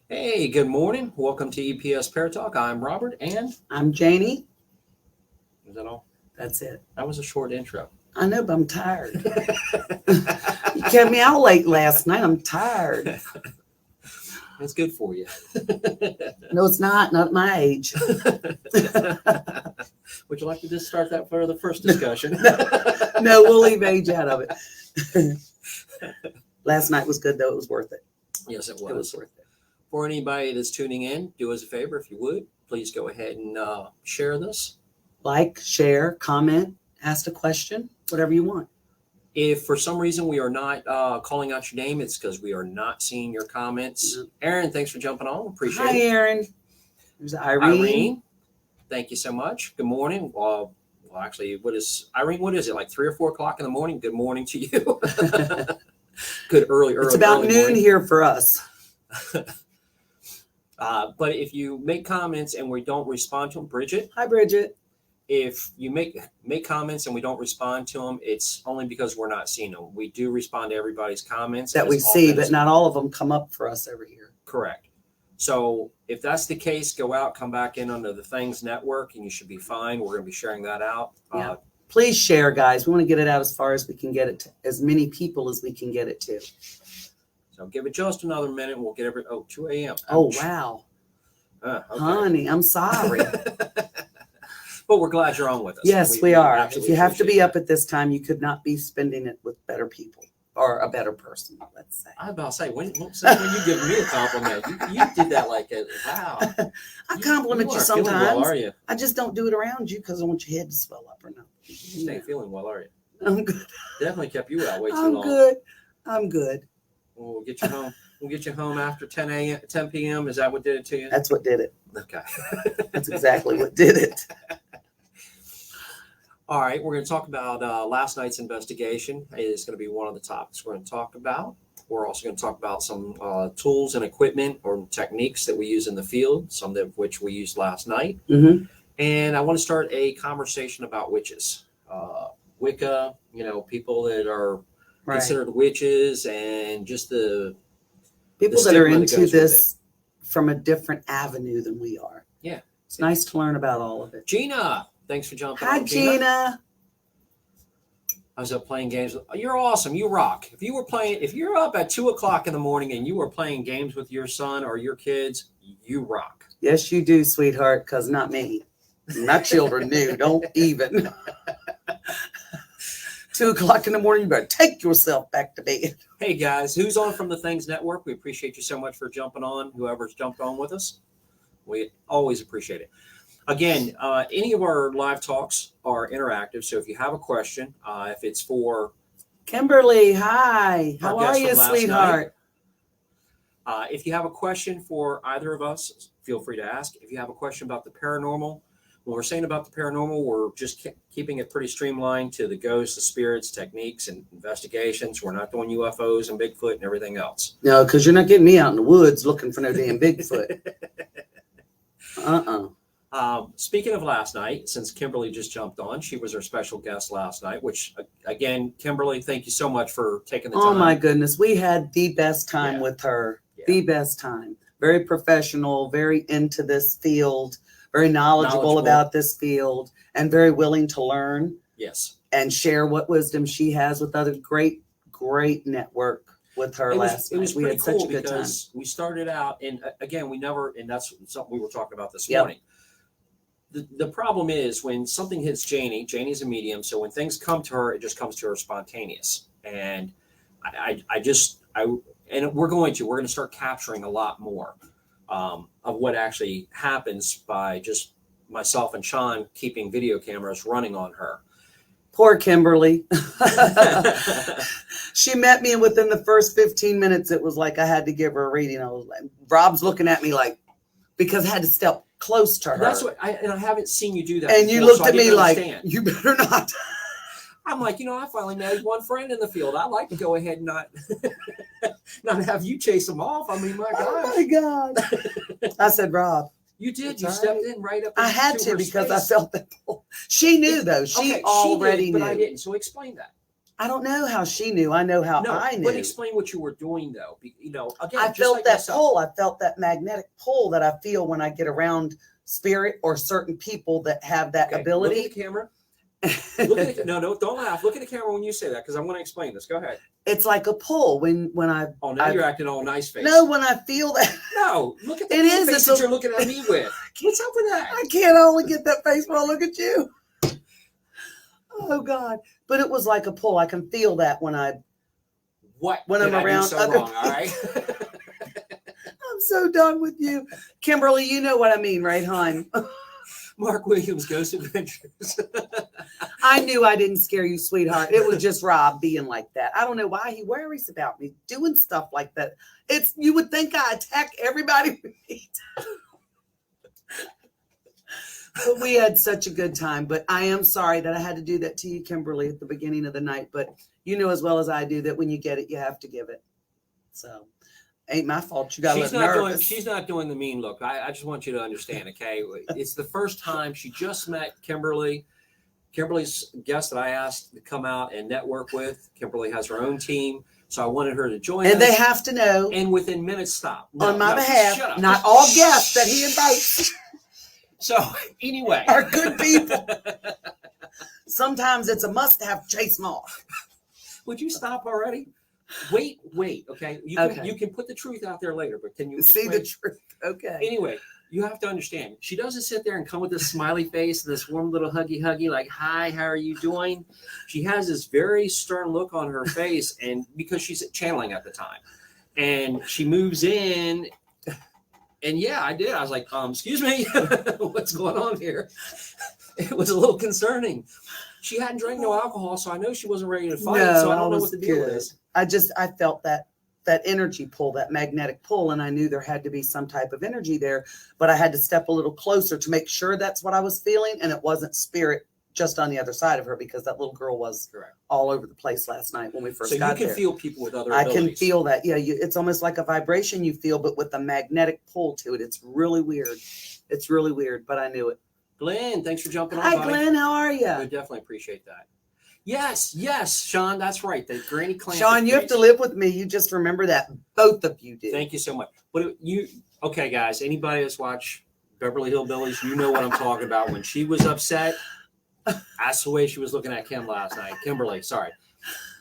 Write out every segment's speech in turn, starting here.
Hey, good morning. Welcome to EPS ParaTalk. I'm Robert, and I'm Janie. is that all? That's it. That was a short intro. I know, but I'm tired. You kept me out late last night. I'm tired. It's good for you. No, it's not. Not at my age. Would you like to just start that for the first discussion? No, we'll leave age out of it. Last night was good, though. It was worth it. Yes, it It was was. worth it. For anybody that's tuning in, do us a favor if you would. Please go ahead and share this. Like, share, comment, ask a question, whatever you want. If for some reason we are not calling out your name, it's because we are not seeing your comments. No. Aaron, thanks for jumping on. Appreciate Hi, it. Aaron. There's Irene. Thank you so much. Good morning. Well, actually, what is it, like 3 or 4 o'clock in the morning? Good morning to you. Good early It's about early noon morning. here for us. But if you make comments and we don't respond to them, Bridget, Hi, Bridget. if you make comments and we don't respond to them, it's only because we're not seeing them. We do respond to everybody's comments That we as see, often but as- not all of them come up for us every year. Correct. So if that's the case, go out, come back in under the Things Network, and you should be fine. We're going to be sharing that out. Yeah. Please share, guys. We want to get it out as far as we can get it to as many people as we can get it to. So give it just another minute. And we'll get 2 a.m. Oh, Ouch. wow. Okay. Honey, I'm sorry. But we're glad you're on with us. Yes, we are. If absolutely you have to be appreciate up at this time, you could not be spending it with better people or a better person, let's say. I was about to say, when you give me a compliment, you did that like a wow. I compliment you aren't feeling sometimes. well, are you? I just don't do it around you because I want your head to swell up or nothing. You ain't feeling well, are you? I'm good. Definitely kept you out way too I'm long. good. I'm good. We'll get you home. We'll get you home after 10 p.m. Is that what did it to you? That's what did it. Okay. That's exactly what did it. All right, we're going to talk about last night's investigation. It is going to be one of the topics we're going to talk about. We're also going to talk about some tools and equipment or techniques that we use in the field, some of which we used last night. Mm-hmm. And I want to start a conversation about witches, Wicca, people that are Right. considered witches, and just the People the that are stigma that into goes with this from a different avenue than we are. Yeah. It's nice to learn about all of it. Gina, thanks for jumping Hi, on. Gina. I was up playing games. You're awesome. You rock. If you're up at 2 o'clock in the morning and you were playing games with your son or your kids, you rock. Yes, you do, sweetheart, because not me. My children knew. Don't even. 2 o'clock in the morning, you better take yourself back to bed. Hey guys, who's on from the Things Network? We appreciate you so much for jumping on. Whoever's jumped on with us, we always appreciate it. Again, any of our live talks are interactive. So if you have a question, if it's for Kimberly, hi. Our How are guest you, from last sweetheart? if you have a question for either of us, feel free to ask. If you have a question about the paranormal, when we're saying about the paranormal, we're just keeping it pretty streamlined to the ghosts, the spirits, techniques, and investigations. We're not doing UFOs and Bigfoot and everything else. No, because you're not getting me out in the woods looking for no damn Bigfoot. Speaking of last night, since Kimberly just jumped on, she was our special guest last night, which, again, Kimberly, thank you so much for taking the time. Oh, my goodness. We had the best time Yeah. with her. Yeah. The best time. Very professional, very into this field, very knowledgeable about this field, and very willing to learn Yes. and share what wisdom she has with other great network with her last night. It was We pretty had cool such a good time. because we started out, and again, and that's something we were talking about this Yep. morning. The problem is when something hits Janie's a medium, so when things come to her, it just comes to her spontaneous. And we're going to start capturing a lot more of what actually happens by just myself and Sean keeping video cameras running on her. Poor Kimberly. She met me, and within the first 15 minutes, it was like I had to give her a reading. I was like, Rob's looking at me like, because I had to step close to her. That's what I haven't seen you do that. And you before, looked so at I me didn't like, understand. you better not. I'm like, I finally made one friend in the field. I'd like to go ahead and not have you chase them off. I mean, my Oh gosh. my God. I said, Rob. You did. It's You all stepped right. in right up. I had into to her because I space. felt that pull. She knew, though. She Okay, already she did, knew. but I didn't. So explain that. I don't know how she knew. I know how I knew. But explain what you were doing, though. Again, I felt that pull. I felt that magnetic pull that I feel when I get around spirit or certain people that have that ability. Look at the camera. Look at no, don't laugh. Look at the camera when you say that, because I'm going to explain this. Go ahead. It's like a pull when I. Oh, now you're acting all nice face. No, when I feel that. No, look at the face that you're looking at me with. What's up with that? I can't only get that face when I look at you. Oh God! But it was like a pull. I can feel that when I'm around so other wrong, all right? I'm so done with you, Kimberly. You know what I mean, right, hon? Mark Williams, Ghost Adventures. I knew I didn't scare you, sweetheart. It was just Rob being like that. I don't know why he worries about me doing stuff like that. You would think I attack everybody we meet. But we had such a good time. But I am sorry that I had to do that to you, Kimberly, at the beginning of the night. But you know as well as I do that when you get it, you have to give it. So ain't my fault. You got a little nervous. She's not doing the mean look. I just want you to understand, okay? It's the first time she just met Kimberly. Kimberly's guest that I asked to come out and network with. Kimberly has her own team, so I wanted her to join us. And they have to know. And within minutes, stop. On my behalf, not all guests that he invites. So, anyway. Are good people. Sometimes it's a must-have, chase them off. Would you stop already? Wait, okay? You can put the truth out there later, but can you see the truth? Okay. Anyway, you have to understand, she doesn't sit there and come with this smiley face, this warm little huggy, like, hi, how are you doing? She has this very stern look on her face, and because she's channeling at the time. And she moves in, and yeah, I did. I was like, excuse me, what's going on here? It was a little concerning. She hadn't drank no alcohol, so I know she wasn't ready to fight, so I don't know what the deal is. I felt that energy pull, that magnetic pull, and I knew there had to be some type of energy there, but I had to step a little closer to make sure that's what I was feeling, and it wasn't spirit just on the other side of her, because that little girl was all over the place last night when we first got there. So you can feel people with other abilities. I can feel that. Yeah, it's almost like a vibration you feel, but with a magnetic pull to it. It's really weird. It's really weird, but I knew it. Glenn, thanks for jumping on. Hi, Glenn. How are you? I definitely appreciate that. Yes, Sean, that's right. The Granny Clan. Sean, you have to live with me. You just remember that. Both of you did. Thank you so much. But okay, guys, anybody that's watched Beverly Hillbillies, you know what I'm talking about. When she was upset, that's the way she was looking at Kimberly, sorry.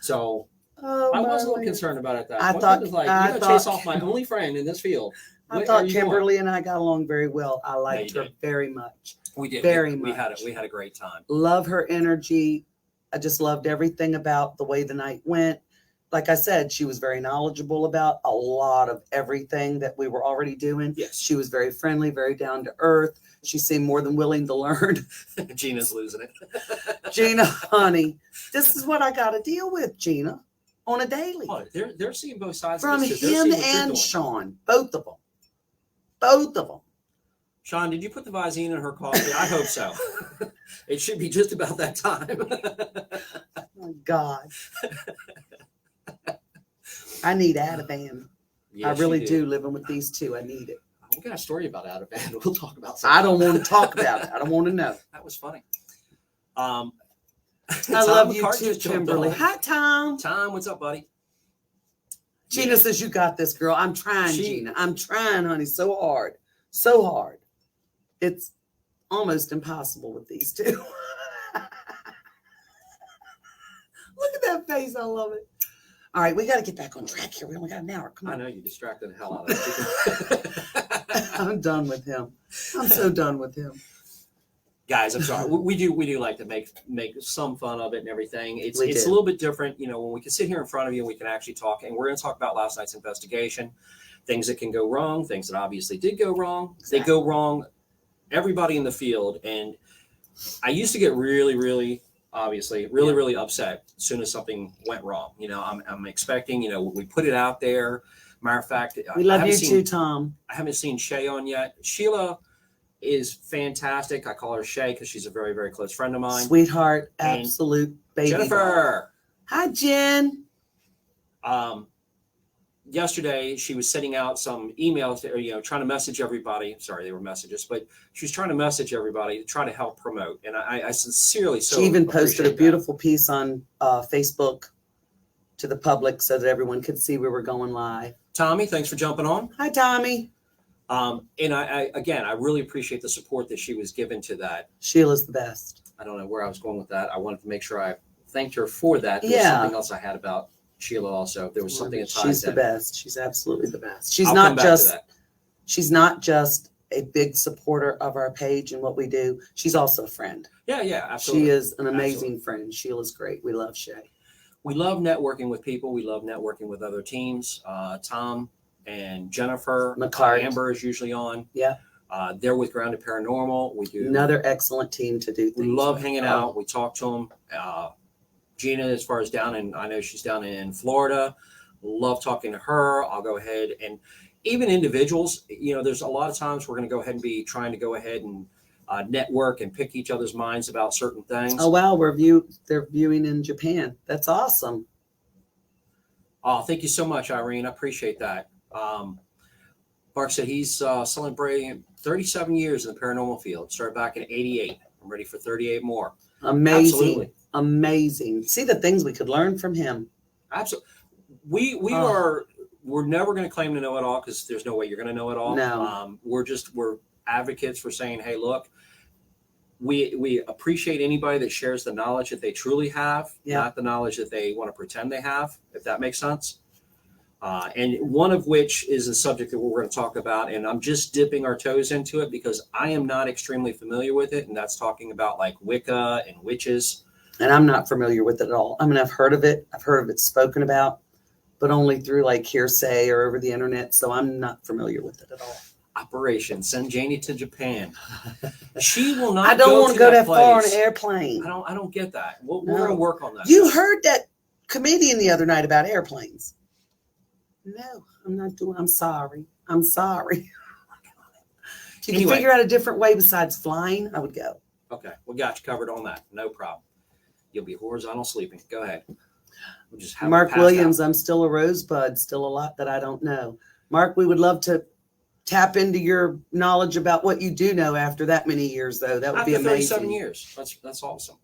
So I was a little concerned about it. I thought, you're going to chase off my only friend in this field. I thought Kimberly and I got along very well. I liked her very much. We did. Very much. We had a great time. Love her energy. I just loved everything about the way the night went. Like I said, she was very knowledgeable about a lot of everything that we were already doing. Yes. She was very friendly, very down to earth. She seemed more than willing to learn. Gina's losing it. Gina, honey, this is what I got to deal with, Gina, on a daily. Oh, they're seeing both sides from of this. Him and Sean, both of them. Both of them. Sean, did you put the Visine in her coffee? I hope so. It should be just about that time. Oh, God. I need Ativan. Yes, I really do. Living with these two, I need it. We got a story about Ativan. We'll talk about something. I don't want to talk about it. I don't want to know. That was funny. I love you too, Kimberly. Hi, Tom. Tom, what's up, buddy? Gina says you got this, girl. I'm trying, Gina. I'm trying, honey, so hard. So hard. It's almost impossible with these two. Look at that face. I love it. All right, we got to get back on track here. We only got an hour. Come on. I know you distracted the hell out of me. I'm done with him. I'm so done with him. Guys, I'm sorry. We do like to make some fun of it and everything. It's a little bit different, when we can sit here in front of you and we can actually talk. And we're going to talk about last night's investigation, things that can go wrong, things that obviously did go wrong. Exactly. They go wrong. Everybody in the field, and I used to get really, really upset as soon as something went wrong. I'm expecting. We put it out there. Matter of fact, we love you too, Tom. I haven't seen Shay on yet. Sheila is fantastic. I call her Shay because she's a very, very close friend of mine. Sweetheart, absolute baby. Jennifer. Hi, Jen. Yesterday, she was sending out some emails, trying to message everybody. Sorry, they were messages, but she was trying to message everybody to try to help promote. And I sincerely She even posted a beautiful piece on Facebook to the public so that everyone could see we were going live. Tommy, thanks for jumping on. Hi, Tommy. And I really appreciate the support that she was given to that. Sheila's the best. I don't know where I was going with that. I wanted to make sure I thanked her for that. There was Yeah. something else I had about Sheila also. There was something that ties She's the in. best. She's absolutely the best. She's I'll come not back to just that. she's not just a big supporter of our page and what we do. She's also a friend. Yeah, absolutely. She is an amazing friend. Sheila's great. We love Shay. We love networking with people. We love networking with other teams. Tom and Jennifer, McCart. Amber is usually on. Yeah. They're with Grounded Paranormal. We do Another excellent team to do things. We love with. hanging out. We talk to them. Gina, as far as I know she's down in Florida. Love talking to her. I'll go ahead and even individuals, there's a lot of times we're going to go ahead and be trying to go ahead and network and pick each other's minds about certain things. Oh wow, they're viewing in Japan. That's awesome. Oh, thank you so much, Irene. I appreciate that. Mark said he's celebrating 37 years in the paranormal field. Started back in '88. I'm ready for 38 more. Amazing. Absolutely. Amazing. See the things we could learn from him. Absolutely. We're never going to claim to know it all because there's no way you're going to know it all. No. We're advocates for saying, hey, look, we appreciate anybody that shares the knowledge that they truly have, not the knowledge that they want to pretend they have, if that makes sense. And one of which is a subject that we're going to talk about, and I'm just dipping our toes into it because I am not extremely familiar with it, and that's talking about like Wicca and witches. And I'm not familiar with it at all. I mean, I've heard of it. I've heard of it spoken about, but only through like hearsay or over the internet. So I'm not familiar with it at all. Operation Send Janie to Japan. She will not. I don't want to go that far on place. an airplane. I don't get that. We're going to work on that. You heard that comedian the other night about airplanes. No, I'm not doing. I'm sorry. If you can figure out a different way besides flying, I would go. Okay, we got you covered on that. No problem. You'll be horizontal sleeping. Go ahead. We'll just have Mark Williams, I'm still a rosebud. Still a lot that I don't know. Mark, we would love to tap into your knowledge about what you do know after that many years, though. That would be amazing. 37 years. That's awesome.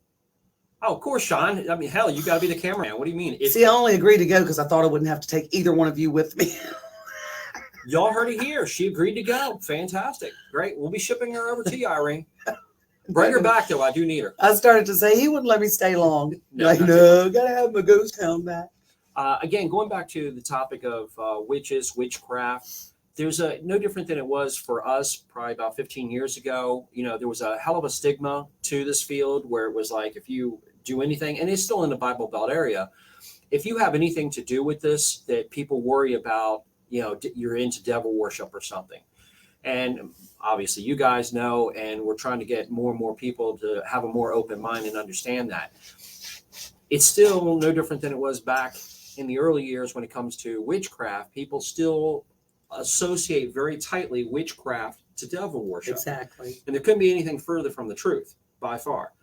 Oh, of course, Sean. I mean, hell, you got to be the cameraman. What do you mean? See, I only agreed to go because I thought I wouldn't have to take either one of you with me. Y'all heard it here. She agreed to go. Fantastic. Great. We'll be shipping her over to you, Irene. Bring her back, though. I do need her. I started to say he wouldn't let me stay long. No, gotta have my ghost hound back. Again, going back to the topic of witches, witchcraft, there's no different than it was for us probably about 15 years ago. There was a hell of a stigma to this field where it was like, if you do anything, and it's still in the Bible Belt area, if you have anything to do with this, that people worry about, you're into devil worship or something. And obviously you guys know, and we're trying to get more and more people to have a more open mind and understand that. It's still no different than it was back in the early years when it comes to witchcraft. People still associate very tightly witchcraft to devil worship. Exactly. And there couldn't be anything further from the truth, by far.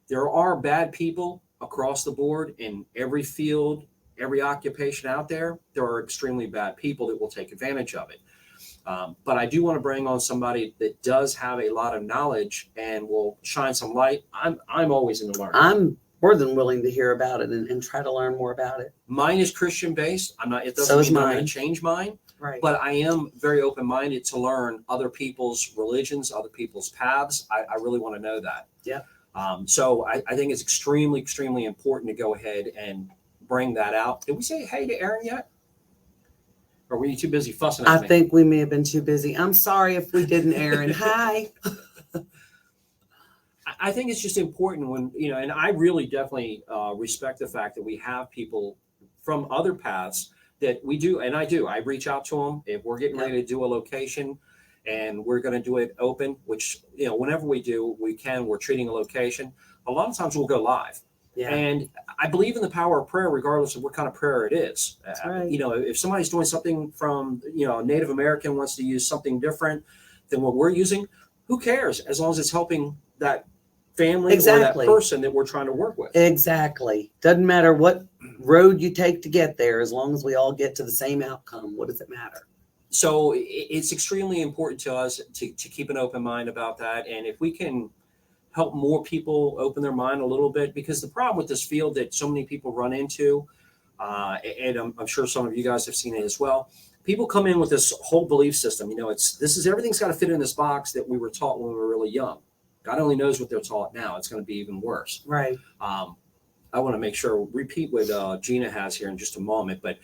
There are bad people across the board in every field, every occupation out there. There are extremely bad people that will take advantage of it. But I do want to bring on somebody that does have a lot of knowledge and will shine some light. I'm always in the learning. I'm more than willing to hear about it and try to learn more about it. Mine is Christian based. It doesn't mean I'm going to change mine. Right. But I am very open-minded to learn other people's religions, other people's paths. I really want to know that. Yeah. So I think it's extremely, extremely important to go ahead and bring that out. Did we say hey to Aaron yet? Or were you too busy fussing at me? I think we may have been too busy. I'm sorry if we didn't, Aaron. Hi. I think it's just important when, and I really definitely respect the fact that we have people from other paths that we do. And I do. I reach out to them if we're getting ready to do a location and we're going to do it open, which, whenever we do, we're treating a location. A lot of times we'll go live. Yeah. And I believe in the power of prayer, regardless of what kind of prayer it is. That's right. If somebody's doing something from, a Native American wants to use something different than what we're using, who cares? As long as it's helping that family or that person that we're trying to work with. Exactly. Doesn't matter what road you take to get there, as long as we all get to the same outcome. What does it matter? So it's extremely important to us to keep an open mind about that. And if we can help more people open their mind a little bit, because the problem with this field that so many people run into, and I'm sure some of you guys have seen it as well. People come in with this whole belief system. Everything's got to fit in this box that we were taught when we were really young. God only knows what they're taught now. It's going to be even worse. Right. I want to make sure, repeat what Gina has here in just a moment, but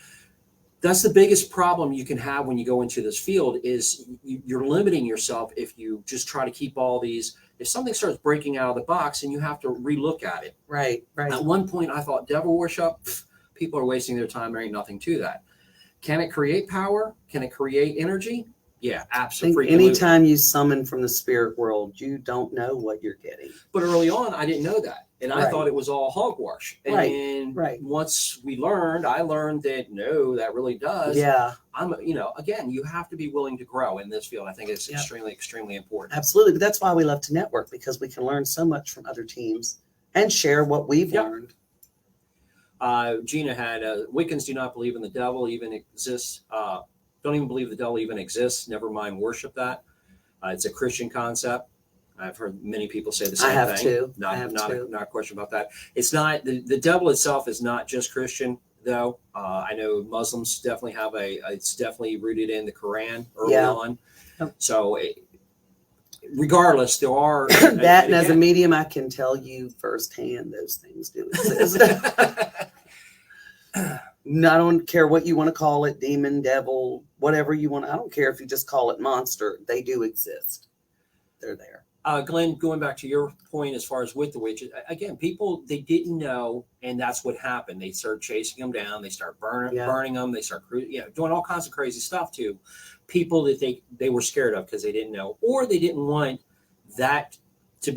that's the biggest problem you can have when you go into this field is you're limiting yourself if you just try to keep all these. If something starts breaking out of the box and you have to relook at it. Right. At one point, I thought devil worship, people are wasting their time. There ain't nothing to that. Can it create power? Can it create energy? Yeah, absolutely. Anytime you summon from the spirit world, you don't know what you're getting. But early on, I didn't know that. And I thought it was all hogwash. And once I learned that no, that really does. Yeah. Again, you have to be willing to grow in this field. I think it's extremely, extremely important. Absolutely. But that's why we love to network, because we can learn so much from other teams and share what we've learned. Gina had, Wiccans do not believe in the devil even exists. Don't even believe the devil even exists. Never mind worship that. It's a Christian concept. I've heard many people say the same thing. I have too. Not a question about that. It's not, the devil itself is not just Christian, though. I know Muslims definitely have it's definitely rooted in the Quran early on. So regardless, there are. And as a medium, I can tell you firsthand those things do exist. I don't care what you want to call it, demon, devil, whatever you want. I don't care if you just call it monster. They do exist. They're there. Glenn, going back to your point as far as with the witches, again, people, they didn't know, and that's what happened. They started chasing them down. They start burning them. They start doing all kinds of crazy stuff to people that they were scared of because they didn't know, or they didn't want that to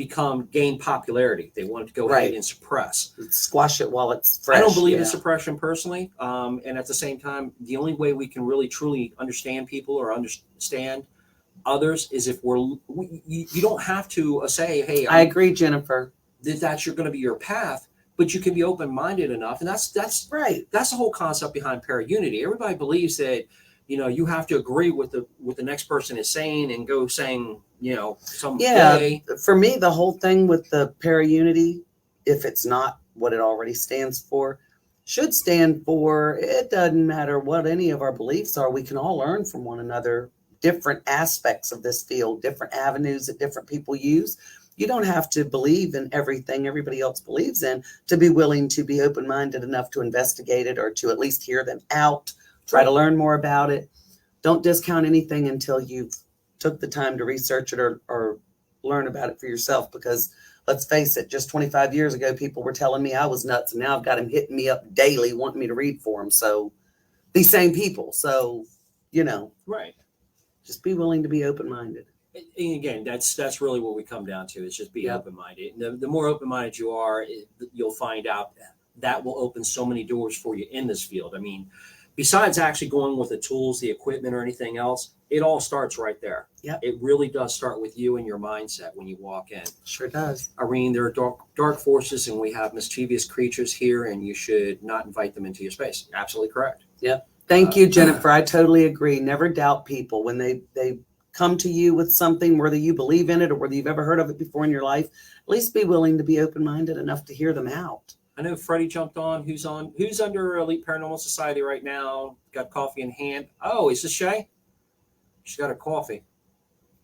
gain popularity. They wanted to go ahead and suppress. Squash it while it's fresh. I don't believe in suppression personally. And at the same time, the only way we can really truly understand people or understand others is if you don't have to say, hey, I agree, Jennifer, that's going to be your path, but you can be open-minded enough. And that's right. That's the whole concept behind para-unity. Everybody believes that, you have to agree with the next person is saying and go saying, some way. For me, the whole thing with the para-unity, if it's not what it already stands for, should stand for, it doesn't matter what any of our beliefs are. We can all learn from one another. Different aspects of this field, different avenues that different people use. You don't have to believe in everything everybody else believes in to be willing to be open-minded enough to investigate it or to at least hear them out, try to learn more about it. Don't discount anything until you've took the time to research it or learn about it for yourself, because let's face it, just 25 years ago, people were telling me I was nuts, and now I've got them hitting me up daily wanting me to read for them. So these same people. So, Right. Just be willing to be open-minded. And again, that's really what we come down to. Is just be open-minded. And the more open-minded you are, you'll find out that will open so many doors for you in this field. I mean, besides actually going with the tools, the equipment, or anything else, it all starts right there. Yeah, it really does start with you and your mindset when you walk in. Sure does. Irene, there are dark forces, and we have mischievous creatures here, and you should not invite them into your space. Absolutely correct. Yep. Thank you, Jennifer. I totally agree. Never doubt people when they come to you with something, whether you believe in it or whether you've ever heard of it before in your life. At least be willing to be open-minded enough to hear them out. I know Freddie jumped on. Who's under Elite Paranormal Society right now? Got coffee in hand. Oh, is this Shay? She's got her coffee.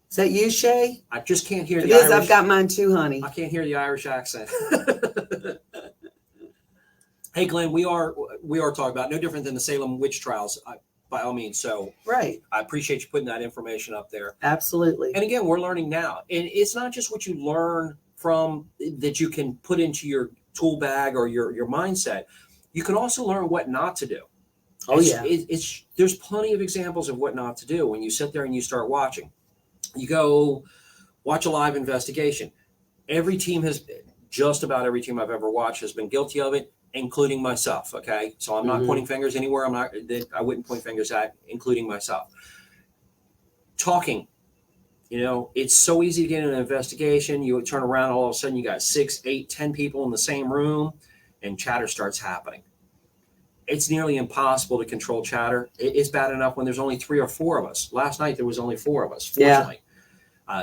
Is that you, Shay? I just can't hear the Irish. I've got mine too, honey. I can't hear the Irish accent. Hey, Glenn, we are talking about no different than the Salem witch trials, by all means. So, I appreciate you putting that information up there. Absolutely. And again, we're learning now, and it's not just what you learn from that you can put into your tool bag or your mindset. You can also learn what not to do. There's plenty of examples of what not to do when you sit there and you start watching. You go watch a live investigation. Just about every team I've ever watched has been guilty of it, including myself. Okay. So I'm not pointing fingers anywhere. I wouldn't point fingers at, including myself. Talking, it's so easy to get in an investigation. You turn around, all of a sudden you got 6, 8, 10 people in the same room and chatter starts happening. It's nearly impossible to control chatter. It's bad enough when there's only 3 or 4 of us. Last night, there was only 4 of us, fortunately.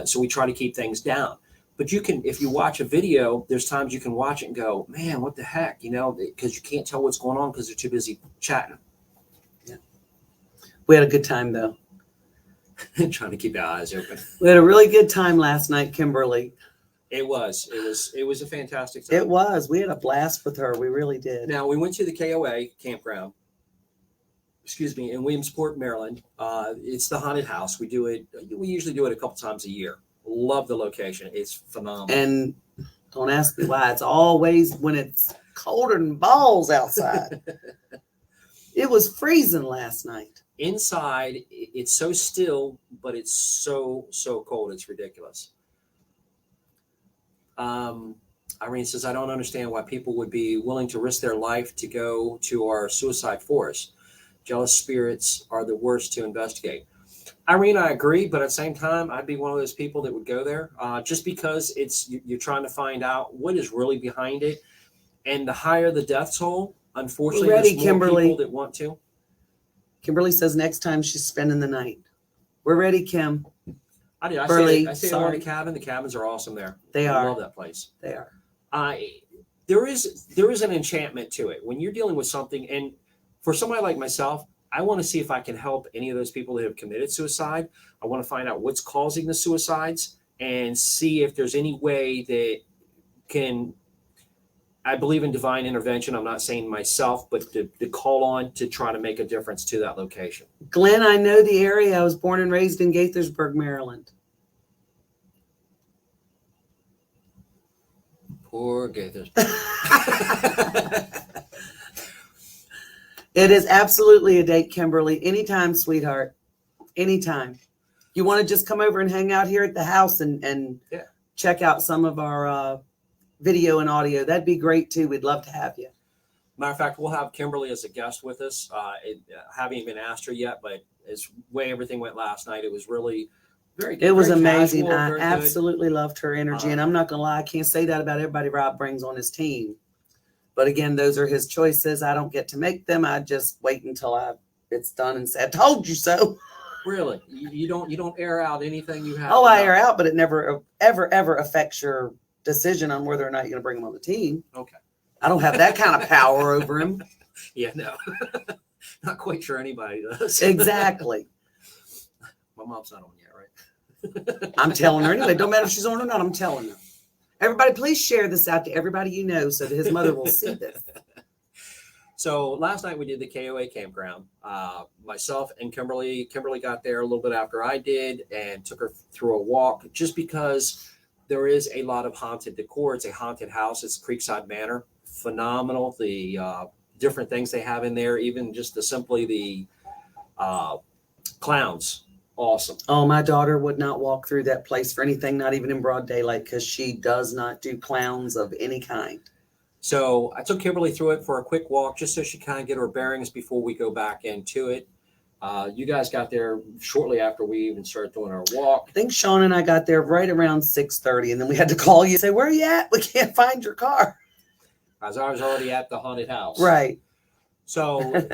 So we try to keep things down. But you can, if you watch a video, there's times you can watch it and go, man, what the heck, because you can't tell what's going on because they're too busy chatting. Yeah. We had a good time though. Trying to keep your eyes open. We had a really good time last night, Kimberly. It was a fantastic time. It was. We had a blast with her. We really did. Now we went to the KOA campground. In Williamsport, Maryland. It's the haunted house. We usually do it a couple times a year. Love the location. It's phenomenal. And don't ask me why. It's always when it's colder than balls outside. It was freezing last night. Inside, it's so still, but it's so cold. It's ridiculous. Irene says, I don't understand why people would be willing to risk their life to go to our suicide forest. Jealous spirits are the worst to investigate. Irene, I agree, but at the same time, I'd be one of those people that would go there just because you're trying to find out what is really behind it. And the higher the death toll, unfortunately, there's more Kimberly. people that want to. Kimberly says next time she's spending the night. We're ready, Kim. I Burley, stayed in the cabin. The cabins are awesome there. They I are. love that place. They are. There is an enchantment to it when you're dealing with something. And for somebody like myself, I want to see if I can help any of those people that have committed suicide. I want to find out what's causing the suicides and see if there's any way that can. I believe in divine intervention. I'm not saying myself, but to call on to try to make a difference to that location. Glenn, I know the area. I was born and raised in Gaithersburg, Maryland. Poor Gaithers. It is absolutely a date, Kimberly. Anytime, sweetheart. Anytime. You want to just come over and hang out here at the house and check out some of our video and audio. That'd be great too. We'd love to have you. Matter of fact, we'll have Kimberly as a guest with us. Haven't even asked her yet, but as way everything went last night, it was really very good. It was very amazing. casual, I very absolutely loved her energy. And I'm not going to lie, I can't say that about everybody Rob brings on his team. But again, those are his choices. I don't get to make them. I just wait until it's done and say, I told you so. Really? You don't air out anything you have? Oh, I air out, but it never, ever affects your decision on whether or not you're going to bring him on the team. Okay. I don't have that kind of power over him. Yeah, no. Not quite sure anybody does. Exactly. My mom's not on yet, right? I'm telling her anyway. Don't matter if she's on or not. I'm telling her. Everybody, please share this out to everybody you know so that his mother will see this. So last night we did the KOA campground. Myself and Kimberly got there a little bit after I did and took her through a walk just because there is a lot of haunted decor. It's a haunted house. It's Creekside Manor. Phenomenal. The different things they have in there, even just the clowns. Awesome. Oh, my daughter would not walk through that place for anything, not even in broad daylight, because she does not do clowns of any kind. So I took Kimberly through it for a quick walk just so she kind of get her bearings before we go back into it. You guys got there shortly after we even started doing our walk. I think Sean and I got there right around 6:30, and then we had to call you and say, where are you at? We can't find your car. As I was already at the haunted house. Right. So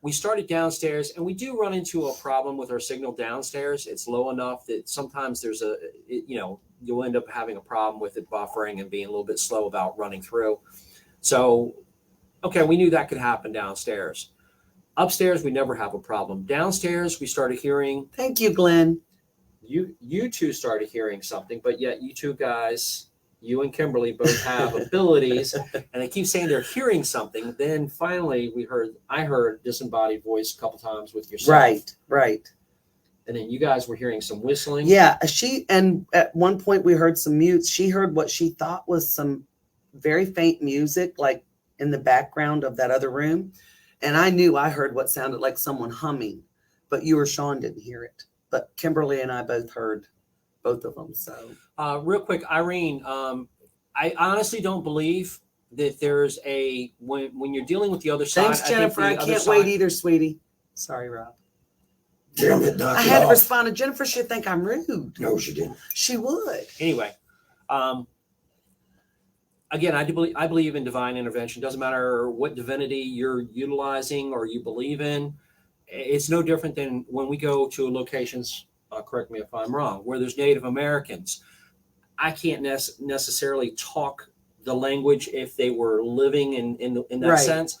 we started downstairs, and we do run into a problem with our signal downstairs. It's low enough that sometimes you'll end up having a problem with it buffering and being a little bit slow about running through. So, okay, we knew that could happen downstairs. Upstairs, we never have a problem. Downstairs, we started hearing. Thank you, Glenn. You two started hearing something, but yet you two guys, you and Kimberly both have abilities, and they keep saying they're hearing something. Then finally, I heard disembodied voice a couple times with yourself. Right. And then you guys were hearing some whistling. Yeah, and at one point we heard some mutes. She heard what she thought was some very faint music, like in the background of that other room. And I knew I heard what sounded like someone humming, but you or Sean didn't hear it. But Kimberly and I both heard both of them. So real quick, Irene, I honestly don't believe that there's when you're dealing with the other side. Thanks, Jennifer. I can't wait either, sweetie. Sorry, Rob. Damn it, knock I it had to off. respond to Jennifer. She'd think I'm rude. No, she didn't. She would. Anyway, again, I believe in divine intervention. Doesn't matter what divinity you're utilizing or you believe in. It's no different than when we go to locations, correct me if I'm wrong, where there's Native Americans. I can't necessarily talk the language if they were living in that Right. sense.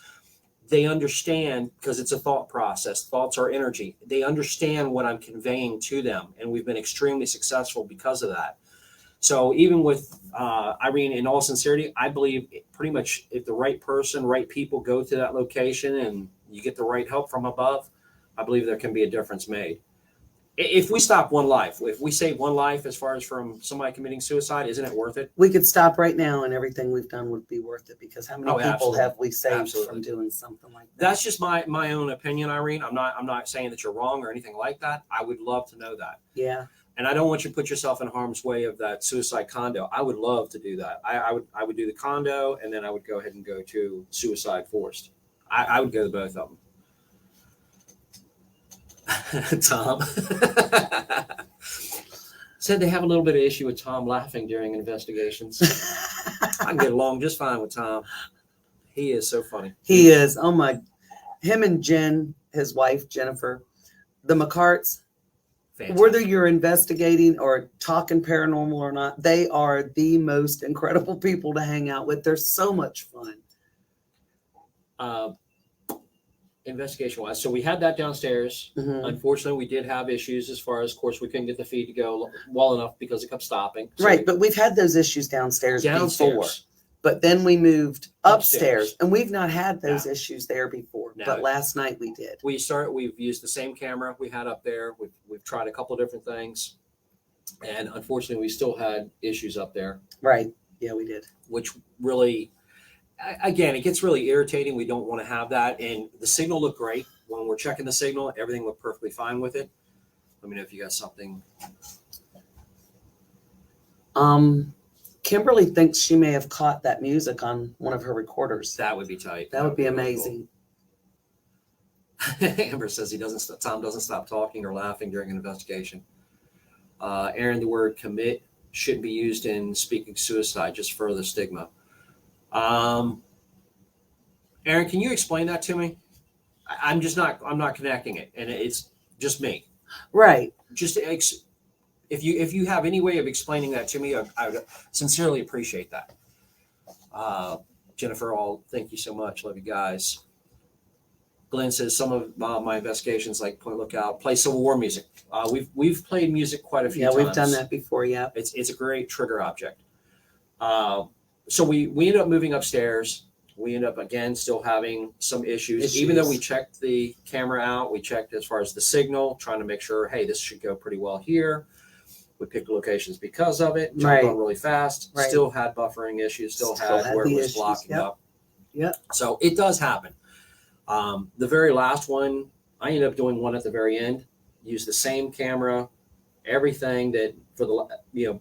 They understand because it's a thought process. Thoughts are energy. They understand what I'm conveying to them, and we've been extremely successful because of that. So even with Irene, in all sincerity, I believe pretty much if the right person, right people go to that location and you get the right help from above, I believe there can be a difference made. If we stop one life, if we save one life as far as from somebody committing suicide, isn't it worth it? We could stop right now and everything we've done would be worth it, because how many Oh, people absolutely. have we saved Absolutely. from doing something like that? That's just my own opinion, Irene. I'm not saying that you're wrong or anything like that. I would love to know that. Yeah. And I don't want you to put yourself in harm's way of that suicide condo. I would love to do that. I would do the condo, and then I would go ahead and go to suicide forced. I would go to both of them. Tom said they have a little bit of issue with Tom laughing during investigations. I can get along just fine with Tom. He is so funny. He is. Oh my, him and Jen, his wife, Jennifer, the McCarts, Fantastic. whether you're investigating or talking paranormal or not, they are the most incredible people to hang out with. They're so much fun. Investigation wise, so we had that downstairs. Mhm. Unfortunately, we did have issues as far as course, we couldn't get the feed to go well enough because it kept stopping. So Right, but we've had those issues downstairs before. downstairs. But then we moved upstairs, Upstairs. and we've not had those No. issues there before. No. But last night we did. We've used the same camera we had up there. We've tried a couple of different things, and unfortunately, we still had issues up there, Right. Yeah, we did. which really, again, it gets really irritating. We don't want to have that. And the signal looked great when we're checking the signal. Everything looked perfectly fine with it. Let me know if you got something. Kimberly thinks she may have caught that music on one of her recorders. That would be tight. That would be really amazing. cool. Amber says Tom doesn't stop talking or laughing during an investigation. Aaron, the word commit shouldn't be used in speaking suicide, just further stigma. Aaron, can you explain that to me? I'm not connecting it, and it's just me. Right. Just if you have any way of explaining that to me, I would sincerely appreciate that. Jennifer, thank you so much. Love you guys. Glenn says some of my investigations, like Point Lookout, play Civil War music. We've played music quite a few times. Yeah, we've done that before. Yeah. It's a great trigger object. So we ended up moving upstairs. We ended up again still having some issues. Even though we checked the camera out, we checked as far as the signal, trying to make sure, hey, this should go pretty well here. We picked locations because of it, jumped on really fast. Right. Still had buffering issues. Still had where it the was issues. blocking Yep. up. Yep. So it does happen. The very last one, I ended up doing one at the very end. Used the same camera, everything that for the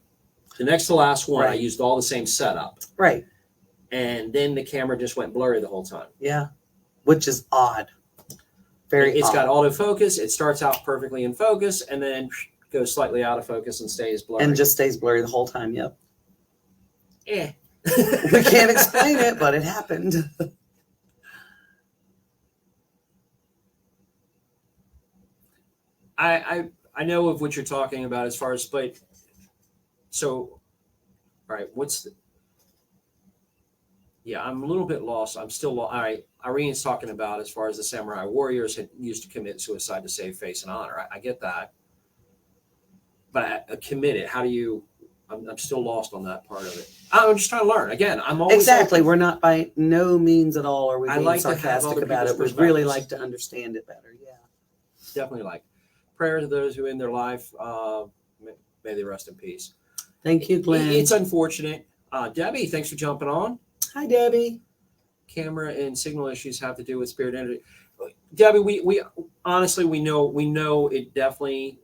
next to last one, I Right. used all the same setup. Right. And then the camera just went blurry the whole time. Yeah. Which is odd. Very It's odd. got autofocus. It starts out perfectly in focus and then goes slightly out of focus and stays blurry. And just stays blurry the whole time. Yep. Eh. We can't explain it, but it happened. I know of what you're talking about as far as, but so, all right, I'm a little bit lost. I'm still lost. All right, Irene's talking about as far as the samurai warriors had used to commit suicide to save face and honor. I get that. But commit it, how do you, I'm still lost on that part of it. I'm just trying to learn. Again, I'm always Exactly. open. We're not by no means at all are we I being like to have sarcastic other about it. people's We really perspectives. like to understand it better. Yeah. Definitely like. Prayer to those who end their life, may they rest in peace. Thank you, Glenn. It's unfortunate. Debbie, thanks for jumping on. Hi, Debbie. Camera and signal issues have to do with spirit energy. Debbie, we honestly, we know it definitely,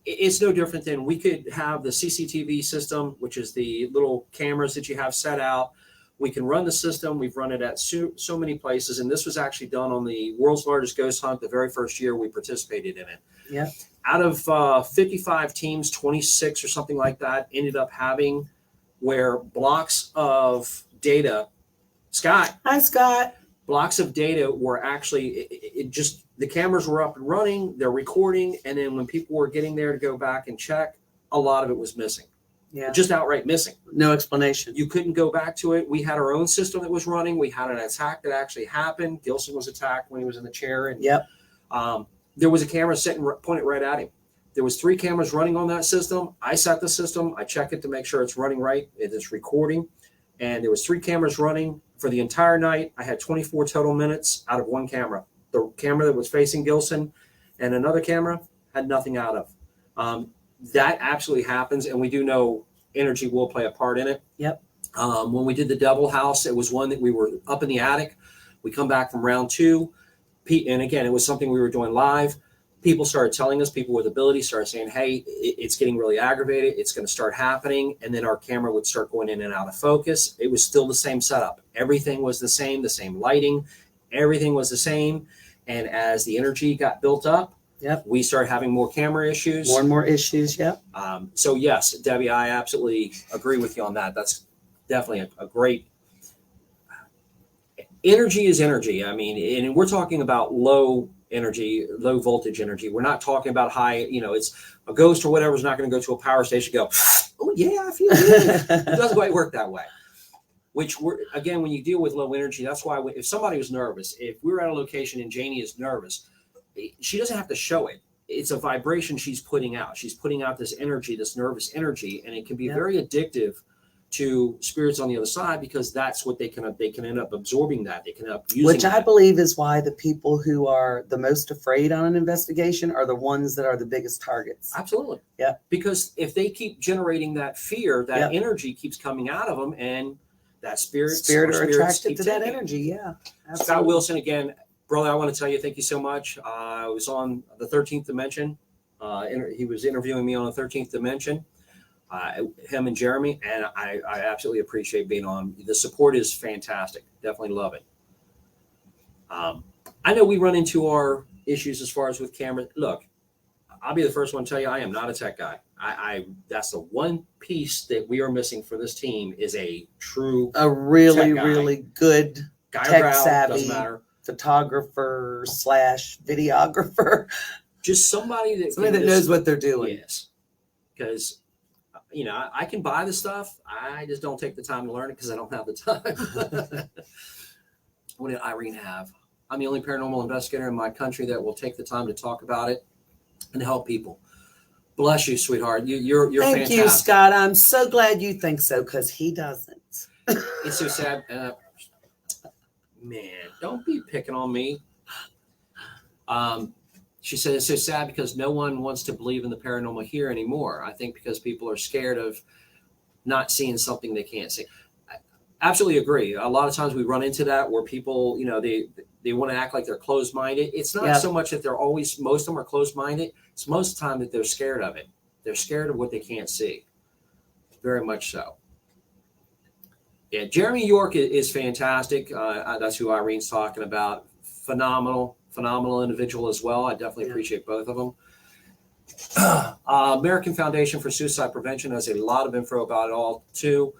it's no different than we could have the CCTV system, which is the little cameras that you have set out. We can run the system. We've run it at so many places. And this was actually done on the world's largest ghost hunt the very first year we participated in it. Yeah. Out of 55 teams, 26 or something like that ended up having where blocks of data, Scott, Hi, Scott. blocks of data were actually, it just, the cameras were up and running, they're recording. And then when people were getting there to go back and check, a lot of it was missing. Yeah. just outright missing. No explanation. You couldn't go back to it. We had our own system that was running. We had an attack that actually happened. Gilson was attacked when he was in the chair, and Yep. there was a camera sitting pointed right at him. There was 3 cameras running on that system. I set the system. I check it to make sure it's running right. It is recording, and there was 3 cameras running for the entire night. I had 24 total minutes out of 1 camera. The camera that was facing Gilson and another camera had nothing out of. That absolutely happens, and we do know energy will play a part in it. Yep. When we did the Devil House, it was one that we were up in the attic. We come back from round 2, and again, it was something we were doing live. People started telling us, people with ability started saying, hey, it's getting really aggravated. It's going to start happening. And then our camera would start going in and out of focus. It was still the same setup. Everything was the same lighting. Everything was the same. And as the energy got built up, Yep. we started having more camera issues. More and more issues. Yep. So yes, Debbie, I absolutely agree with you on that. That's definitely a great energy is energy. I mean, and we're talking about low energy, low voltage energy. We're not talking about high, it's a ghost or whatever is not going to go to a power station and go, oh yeah, I feel good. It doesn't quite work that way. Again, when you deal with low energy, that's why if somebody was nervous, if we were at a location and Janie is nervous, she doesn't have to show it. It's a vibration she's putting out. She's putting out this energy, this nervous energy, and it can be very addictive to spirits on the other side because that's what they can end up absorbing that. They can end up using Which I that. believe is why the people who are the most afraid on an investigation are the ones that are the biggest targets. Absolutely. Yeah. Because if they keep generating that fear, that energy keeps coming out of them, and that spirit are attracted to that energy. Yeah. Absolutely. Scott Wilson, again, brother, I want to tell you, thank you so much. I was on the 13th Dimension. He was interviewing me on the 13th Dimension, him and Jeremy, and I absolutely appreciate being on. The support is fantastic. Definitely love it. I know we run into our issues as far as with cameras. Look, I'll be the first one to tell you, I am not a tech guy. That's the one piece that we are missing for this team is a really, really good guy tech or gal, savvy doesn't matter. photographer / videographer. Just somebody that knows what they're doing. Yes. Because, I can buy the stuff. I just don't take the time to learn it because I don't have the time. What did Irene have? I'm the only paranormal investigator in my country that will take the time to talk about it and help people. Bless you, sweetheart. You're Thank fantastic. you, Scott. I'm so glad you think so because he doesn't. It's so sad. Man, don't be picking on me. She said it's so sad because no one wants to believe in the paranormal here anymore. I think because people are scared of not seeing something they can't see. I absolutely agree. A lot of times we run into that where people, they want to act like they're closed-minded. It's not so much that most of them are closed-minded. It's most of the time that they're scared of it. They're scared of what they can't see. Very much so. Yeah, Jeremy York is fantastic. That's who Irene's talking about. Phenomenal individual as well. I definitely appreciate both of them. American Foundation for Suicide Prevention has a lot of info about it all too,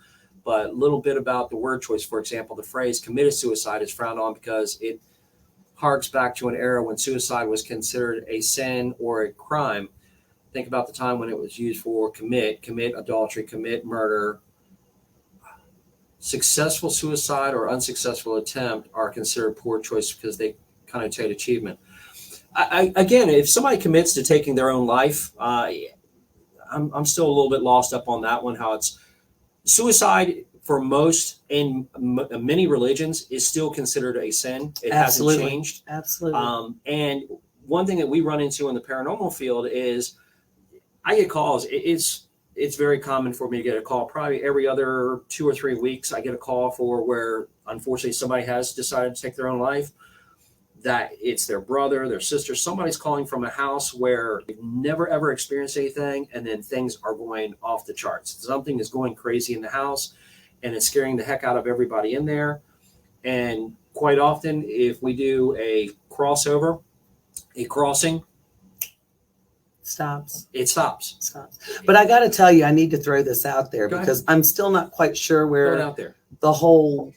but a little bit about the word choice. For example, the phrase committed suicide is frowned on because it harks back to an era when suicide was considered a sin or a crime. Think about the time when it was used for commit adultery, commit murder. Successful suicide or unsuccessful attempt are considered poor choice because they connotate achievement. Again, if somebody commits to taking their own life, I'm still a little bit lost up on that one. How it's suicide for most in many religions is still considered a sin. It hasn't changed. Absolutely. And one thing that we run into in the paranormal field is I get calls. It's very common for me to get a call probably every other 2 or 3 weeks. I get a call for where unfortunately somebody has decided to take their own life, that it's their brother, their sister, somebody's calling from a house where they've never ever experienced anything. And then things are going off the charts. Something is going crazy in the house and it's scaring the heck out of everybody in there. And quite often if we do a crossing, it stops. But I got to tell you, I need to throw this out there Go because I'm still not quite sure Throw it where out there. the whole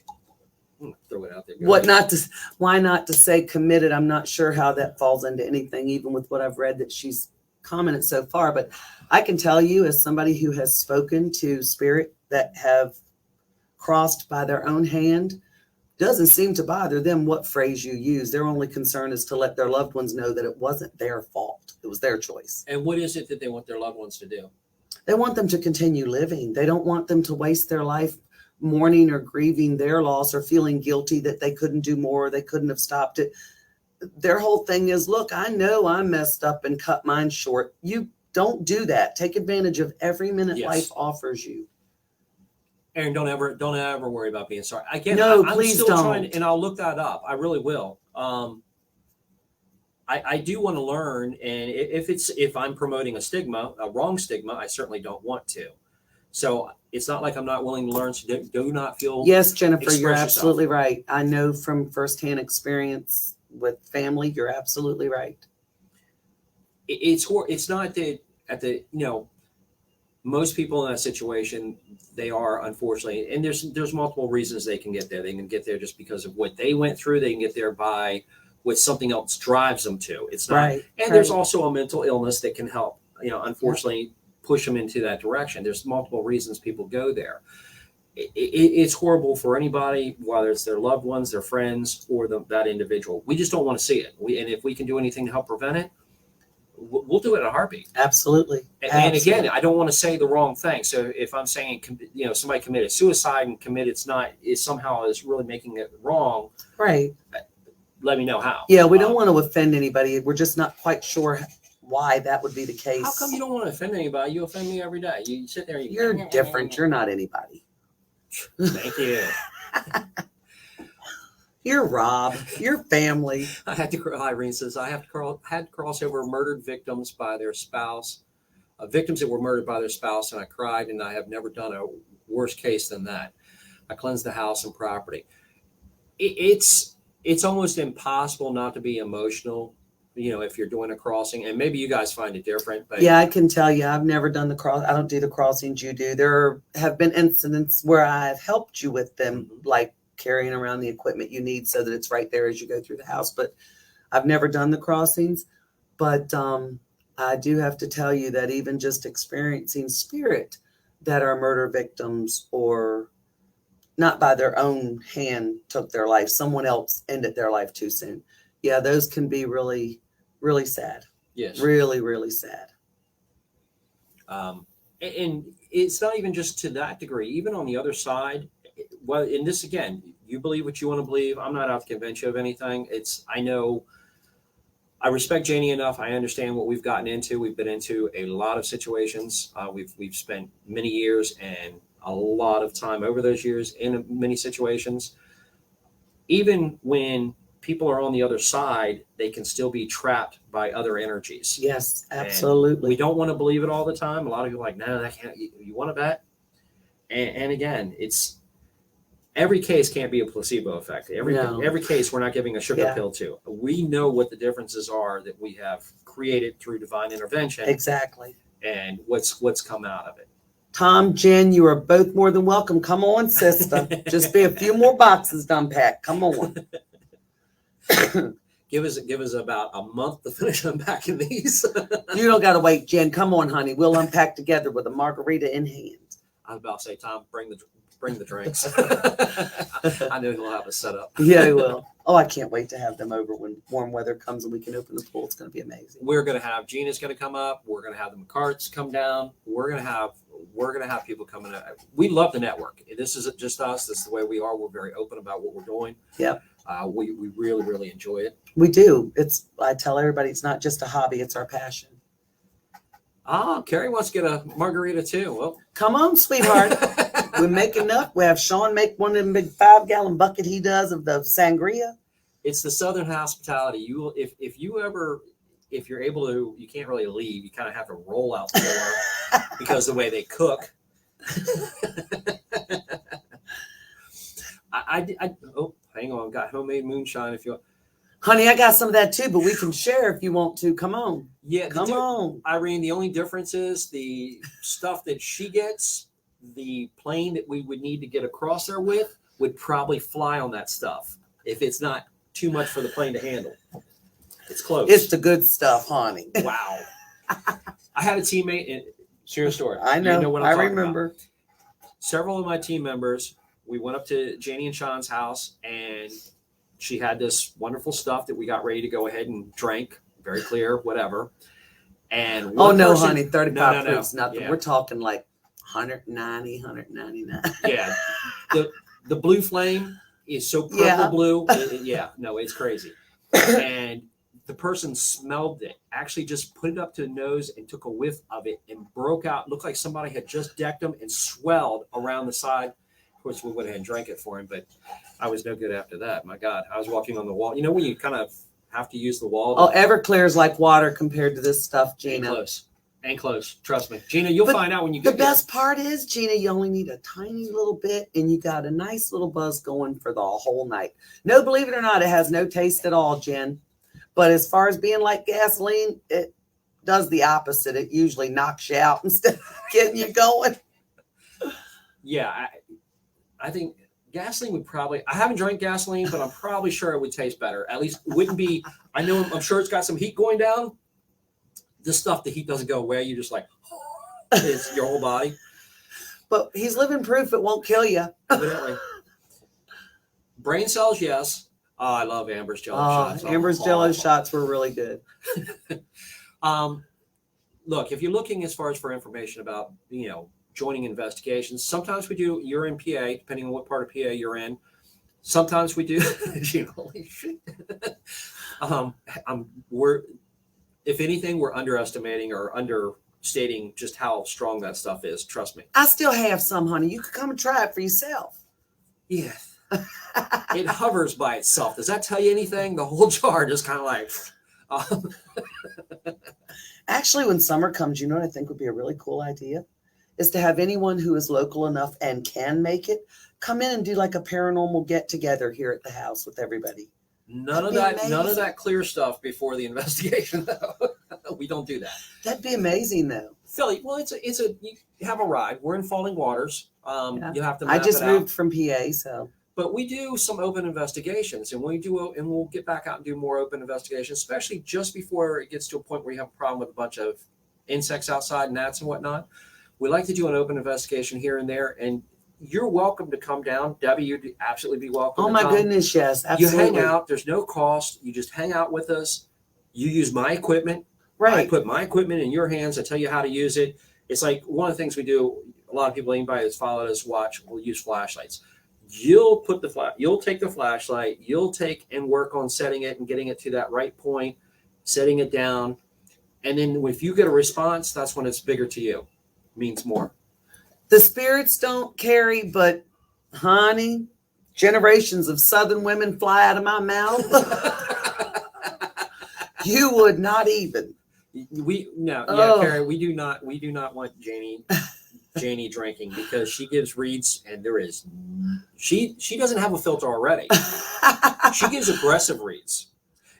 Throw it out there. Go ahead. why not to say committed. I'm not sure how that falls into anything, even with what I've read that she's commented so far, but I can tell you as somebody who has spoken to spirit that have crossed by their own hand, doesn't seem to bother them what phrase you use. Their only concern is to let their loved ones know that it wasn't their fault. It was their choice. And what is it that they want their loved ones to do? They want them to continue living. They don't want them to waste their life mourning or grieving their loss or feeling guilty that they couldn't do more, they couldn't have stopped it. Their whole thing is, look, I know I messed up and cut mine short. You don't do that. Take advantage of every minute Yes. life offers you. Aaron, don't ever worry about being sorry. Again, No, I'm please still don't. trying, and I'll look that up. I really will. I do want to learn, and if I'm promoting a wrong stigma, I certainly don't want to. So it's not like I'm not willing to learn. So do not feel. Yes, Jennifer, express you're yourself. absolutely right. I know from firsthand experience with family, you're absolutely right. It's not that most people in that situation, they are unfortunately, and there's multiple reasons they can get there. They can get there just because of what they went through. They can get there by what something else drives them to. It's not, Right. and there's also a mental illness that can help, unfortunately push them into that direction. There's multiple reasons people go there. It's horrible for anybody, whether it's their loved ones, their friends, or that individual. We just don't want to see it. And if we can do anything to help prevent it, we'll do it in a heartbeat. Absolutely. And again, I don't want to say the wrong thing. So if I'm saying, somebody committed suicide and somehow is really making it wrong, Right. let me know how. Yeah, we don't want to offend anybody. We're just not quite sure why that would be the case. How come you don't want to offend anybody? You offend me every day. You sit there and You're different. You're not anybody. Thank you. You're Rob. You're family. I had to. Irene says I had to cross over murdered victims by their spouse, victims that were murdered by their spouse, and I cried. And I have never done a worse case than that. I cleansed the house and property. It's almost impossible not to be emotional, if you're doing a crossing. And maybe you guys find it different. But Yeah, I can tell you, I've never done the cross. I don't do the crossings you do. There have been incidents where I've helped you with them, like carrying around the equipment you need so that it's right there as you go through the house. But I've never done the crossings. But I do have to tell you that even just experiencing spirit that are murder victims or not by their own hand took their life, someone else ended their life too soon. Yeah, those can be really, really sad. yes. Really, really sad. And it's not even just to that degree. Even on the other side, well, in this again, you believe what you want to believe. I'm not out to convince you of anything. I respect Janie enough. I understand what we've gotten into. We've been into a lot of situations. We've spent many years and a lot of time over those years in many situations. Even when people are on the other side, they can still be trapped by other energies. Yes, And absolutely. we don't want to believe it all the time. A lot of people are like, no, that can't. You want to bet? And again, every case can't be a placebo effect. Every case we're not giving a sugar pill to. We know what the differences are that we have created through divine intervention. Exactly. And what's come out of it. Tom, Jen, you are both more than welcome. Come on, sister. Just be a few more boxes to unpack. Come on. Give us about a month to finish unpacking these. You don't got to wait, Jen. Come on, honey. We'll unpack together with a margarita in hand. I was about to say, Tom, bring the drinks. I know he'll have a setup. Yeah, he will. Oh, I can't wait to have them over when warm weather comes and we can open the pool. It's going to be amazing. We're going to have Gina's going to come up. We're going to have the McCarts come down. We're going to have people coming up. We love the network. This isn't just us. This is the way we are. We're very open about what we're doing. Yep. We really, really enjoy it. We do. I tell everybody it's not just a hobby. It's our passion. Carrie wants to get a margarita too. Well, come on, sweetheart. We make enough. We have Sean make one of them big 5-gallon bucket he does of the sangria. It's the Southern hospitality. You will, if you're able to, you can't really leave. You kind of have to roll out the door because the way they cook. Hang on. I've got homemade moonshine. If you want. Honey, I got some of that too, but we can share if you want to. Come on. Yeah. Come on. Irene, the only difference is the stuff that she gets, the plane that we would need to get across there with would probably fly on that stuff if it's not too much for the plane to handle. It's close. It's the good stuff, honey. Wow. I had a teammate, and serious story. I You know. what I'm I talking about. remember. Several of my team members, we went up to Janie and Sean's house, and she had this wonderful stuff that we got ready to go ahead and drink. Very clear, whatever. And Oh, one no, person, honey. 35 no. proof's nothing. Yeah. We're talking like 190, 199. Yeah, the blue flame is so purple Yeah. blue. No, it's crazy. And the person smelled it, actually just put it up to the nose and took a whiff of it and broke out. Looked like somebody had just decked him and swelled around the side. Of course, we went ahead and drank it for him, but I was no good after that. My God, I was walking on the wall. You know when you kind of have to use the wall? Oh, Everclear's like water compared to this stuff, Ain't Gina. close. Ain't close. Trust me. Gina, you'll But find out when you The get there. best part is, Gina, you only need a tiny little bit and you got a nice little buzz going for the whole night. No, believe it or not, it has no taste at all, Jen. But as far as being like gasoline, it does the opposite. It usually knocks you out instead of getting you going. Yeah, I think gasoline would probably, I haven't drank gasoline, but I'm probably sure it would taste better. At least it wouldn't be, I'm sure it's got some heat going down. This stuff, the heat doesn't go away. You just like, it's your whole body. But he's living proof it won't kill you. Evidently. Brain cells, yes. Oh, I love Amber's Jello shots. Amber's Jello shots were really good. Look, if you're looking as far as for information about, joining investigations, sometimes we do, you're in PA, depending on what part of PA you're in. Sometimes we do, holy shit. If anything, we're underestimating or understating just how strong that stuff is. Trust me. I still have some, honey. You could come and try it for yourself. Yeah. It hovers by itself. Does that tell you anything? The whole jar just kind of like. Actually, when summer comes, you know what I think would be a really cool idea? Is to have anyone who is local enough and can make it come in and do like a paranormal get together here at the house with everybody. None of that clear stuff before the investigation, though. We don't do that. That'd be amazing, though. Philly, well, you have a ride. We're in Falling Waters. Yeah. You have to. I map just it moved out. from PA, so. But we do some open investigations, and we'll get back out and do more open investigations, especially just before it gets to a point where you have a problem with a bunch of insects outside, gnats and whatnot. We like to do an open investigation here and there, and you're welcome to come down. Debbie, you'd absolutely be welcome. Oh my goodness, yes, absolutely. You hang out. There's no cost. You just hang out with us. You use my equipment. Right. I put my equipment in your hands. I tell you how to use it. It's like one of the things we do. A lot of people, anybody that's followed us, will use flashlights. You'll take the flashlight. You'll take and work on setting it and getting it to that right point, setting it down, and then if you get a response, that's when it's bigger to you. Means more. The spirits don't carry, but honey, generations of Southern women fly out of my mouth. You would not even. Carrie, we do not want Janie drinking because she gives reads and she doesn't have a filter already. She gives aggressive reads.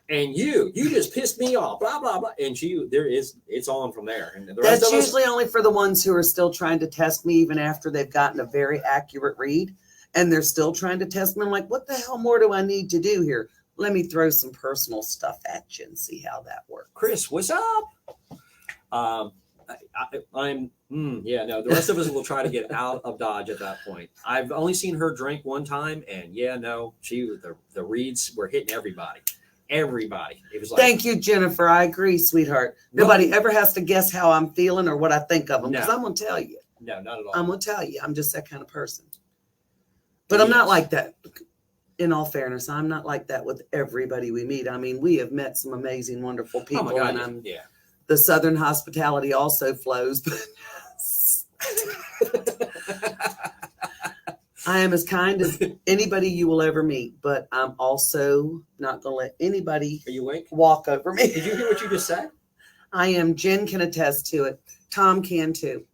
And you just pissed me off, blah, blah, blah. And it's on from there. And the rest That's of us, usually only for the ones who are still trying to test me even after they've gotten a very accurate read. And they're still trying to test me. I'm like, what the hell more do I need to do here? Let me throw some personal stuff at you and see how that works. Chris, what's up? The rest of us will try to get out of Dodge at that point. I've only seen her drink one time, and the reads were hitting everybody. Everybody. It was like, Thank you, Jennifer. I agree, sweetheart. Nobody ever has to guess how I'm feeling or what I think of them because I'm going to tell you. No, not at all. I'm going to tell you. I'm just that kind of person. But I'm not like that. In all fairness, I'm not like that with everybody we meet. I mean, we have met some amazing, wonderful people. Oh my God, and the Southern hospitality also flows. I am as kind as anybody you will ever meet, but I'm also not going to let anybody Are you awake? walk over me. Did you hear what you just said? I am. Jen can attest to it. Tom can too.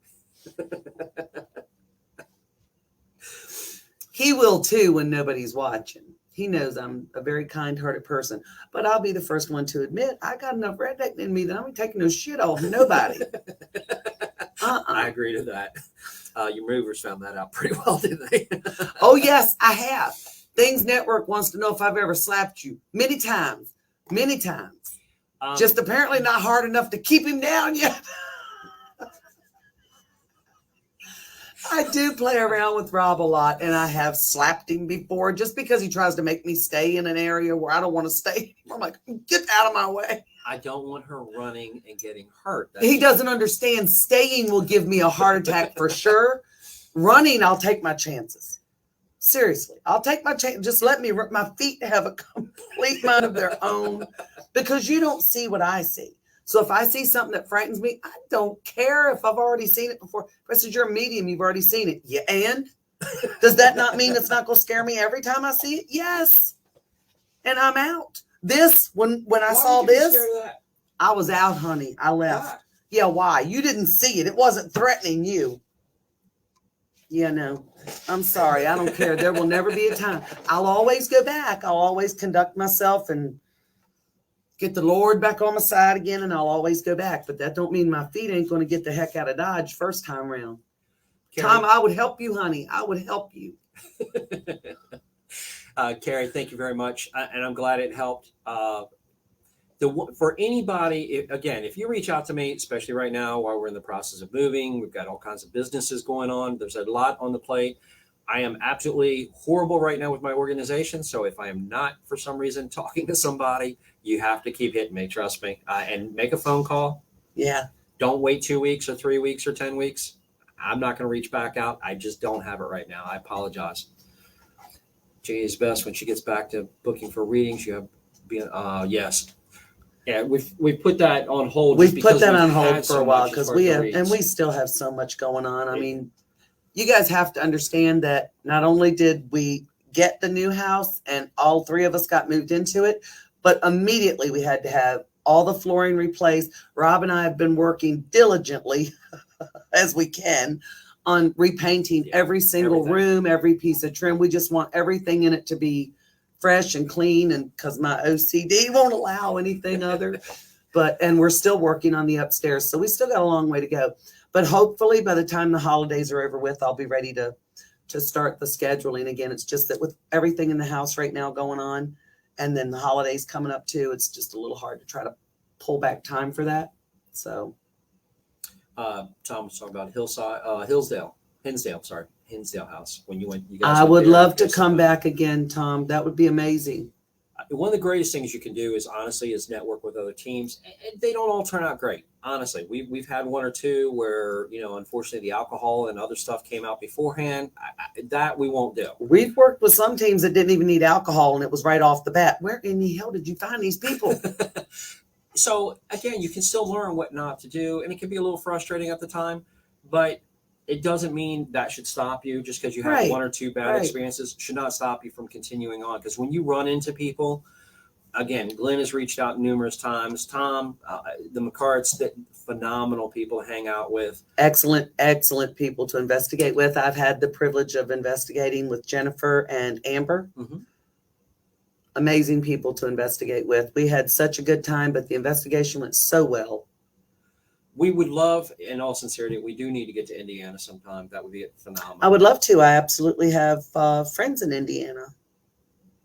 He will too when nobody's watching. He knows I'm a very kind-hearted person, but I'll be the first one to admit I got enough redneck in me that I'm taking no shit off nobody. I agree to that. Your movers found that out pretty well, didn't they? Oh, yes, I have. Things Network wants to know if I've ever slapped you. Many times. Many times. Just apparently not hard enough to keep him down yet. I do play around with Rob a lot, and I have slapped him before just because he tries to make me stay in an area where I don't want to stay. I'm like, get out of my way. I don't want her running and getting hurt. He doesn't understand. Staying will give me a heart attack for sure. Running, I'll take my chances. Seriously, I'll take my chance. Just let me, my feet have a complete mind of their own, because you don't see what I see. So if I see something that frightens me, I don't care if I've already seen it before. If I said you're a medium, you've already seen it. Yeah, and does that not mean it's not going to scare me every time I see it? Yes. And I'm out. This, when I saw this, I was out, honey. I left. Why? Yeah, why? You didn't see it. It wasn't threatening you. Yeah, no. I'm sorry. I don't care. There will never be a time. I'll always go back. I'll always conduct myself and get the Lord back on my side again, and I'll always go back. But that don't mean my feet ain't going to get the heck out of Dodge first time round. Carrie, Tom, I would help you, honey. I would help you. Carrie, thank you very much, and I'm glad it helped. For anybody, again, if you reach out to me, especially right now while we're in the process of moving, we've got all kinds of businesses going on. There's a lot on the plate. I am absolutely horrible right now with my organization. So if I am not, for some reason, talking to somebody, you have to keep hitting me. Trust me, and make a phone call. Yeah. Don't wait 2 weeks or 3 weeks or 10 weeks. I'm not going to reach back out. I just don't have it right now. I apologize. Janie's best when she gets back to booking for readings. You have been, yes. Yeah, we've put that on hold. We've put that on hold for a while because we have, readings. and we still have so much going on. I mean, you guys have to understand that not only did we get the new house and all three of us got moved into it, but immediately we had to have all the flooring replaced. Rob and I have been working diligently as we can on repainting every single room, every piece of trim. We just want everything in it to be fresh and clean, and because my OCD won't allow anything other. And we're still working on the upstairs, so we still got a long way to go. But hopefully by the time the holidays are over with, I'll be ready to start the scheduling again. It's just that with everything in the house right now going on, and then the holidays coming up too, it's just a little hard to try to pull back time for that. So Tom was talking about Hinsdale House. When you went, you I would love to come back again, Tom. That would be amazing. One of the greatest things you can do is network with other teams, and they don't all turn out great. Honestly, we've had one or two where, unfortunately the alcohol and other stuff came out beforehand. That we won't do. We've worked with some teams that didn't even need alcohol, and it was right off the bat. Where in the hell did you find these people? So again, you can still learn what not to do, and it can be a little frustrating at the time, but it doesn't mean that should stop you. Just because you have one or two bad experiences should not stop you from continuing on. Because when you run into people, again, Glenn has reached out numerous times. Tom, the McCarts, phenomenal people to hang out with. Excellent people to investigate with. I've had the privilege of investigating with Jennifer and Amber. Mm-hmm. Amazing people to investigate with. We had such a good time, but the investigation went so well. We would love, in all sincerity, we do need to get to Indiana sometime. That would be phenomenal. I would love to. I absolutely have friends in Indiana.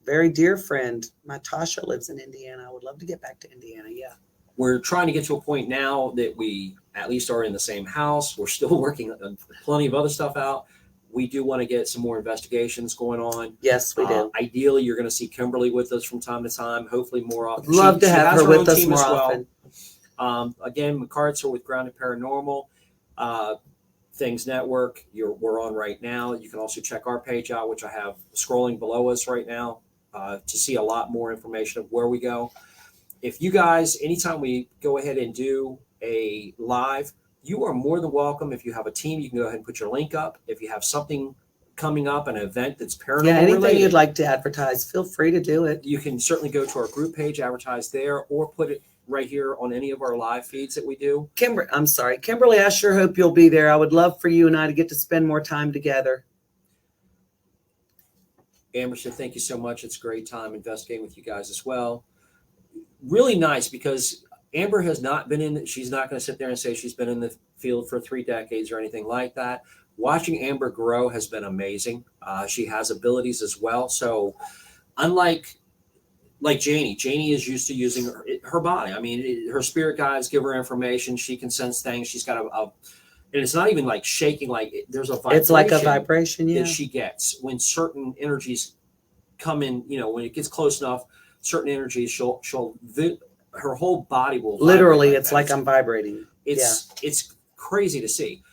Very dear friend. My Tasha lives in Indiana. I would love to get back to Indiana. Yeah. We're trying to get to a point now that we at least are in the same house. We're still working on plenty of other stuff out. We do want to get some more investigations going on. Yes, we do. Ideally, you're going to see Kimberly with us from time to time, hopefully more often. Love to have her with us more often. Again, McCarts are with Grounded Paranormal Things Network. We're on right now. You can also check our page out, which I have scrolling below us right now, to see a lot more information of where we go. If you guys, anytime we go ahead and do a live, you are more than welcome. If you have a team, you can go ahead and put your link up. If you have something coming up, an event that's paranormal anything related, you'd like to advertise, feel free to do it. You can certainly go to our group page, advertise there, or put it right here on any of our live feeds that we do. Kimberly, I sure hope you'll be there. I would love for you and I to get to spend more time together. Amberson, thank you so much. It's a great time investigating with you guys as well. Really nice, because Amber has not been she's not going to sit there and say she's been in the field for 3 decades or anything like that. Watching Amber grow has been amazing. She has abilities as well. So unlike like Janie is used to using her body. I mean, her spirit guides give her information. She can sense things. She's got and it's not even like shaking. Like there's a vibration. It's like a vibration, yeah. That she gets when certain energies come in. You know, when it gets close enough, certain energies, her whole body will Literally, vibrate it's like I'm vibrating. It's crazy to see.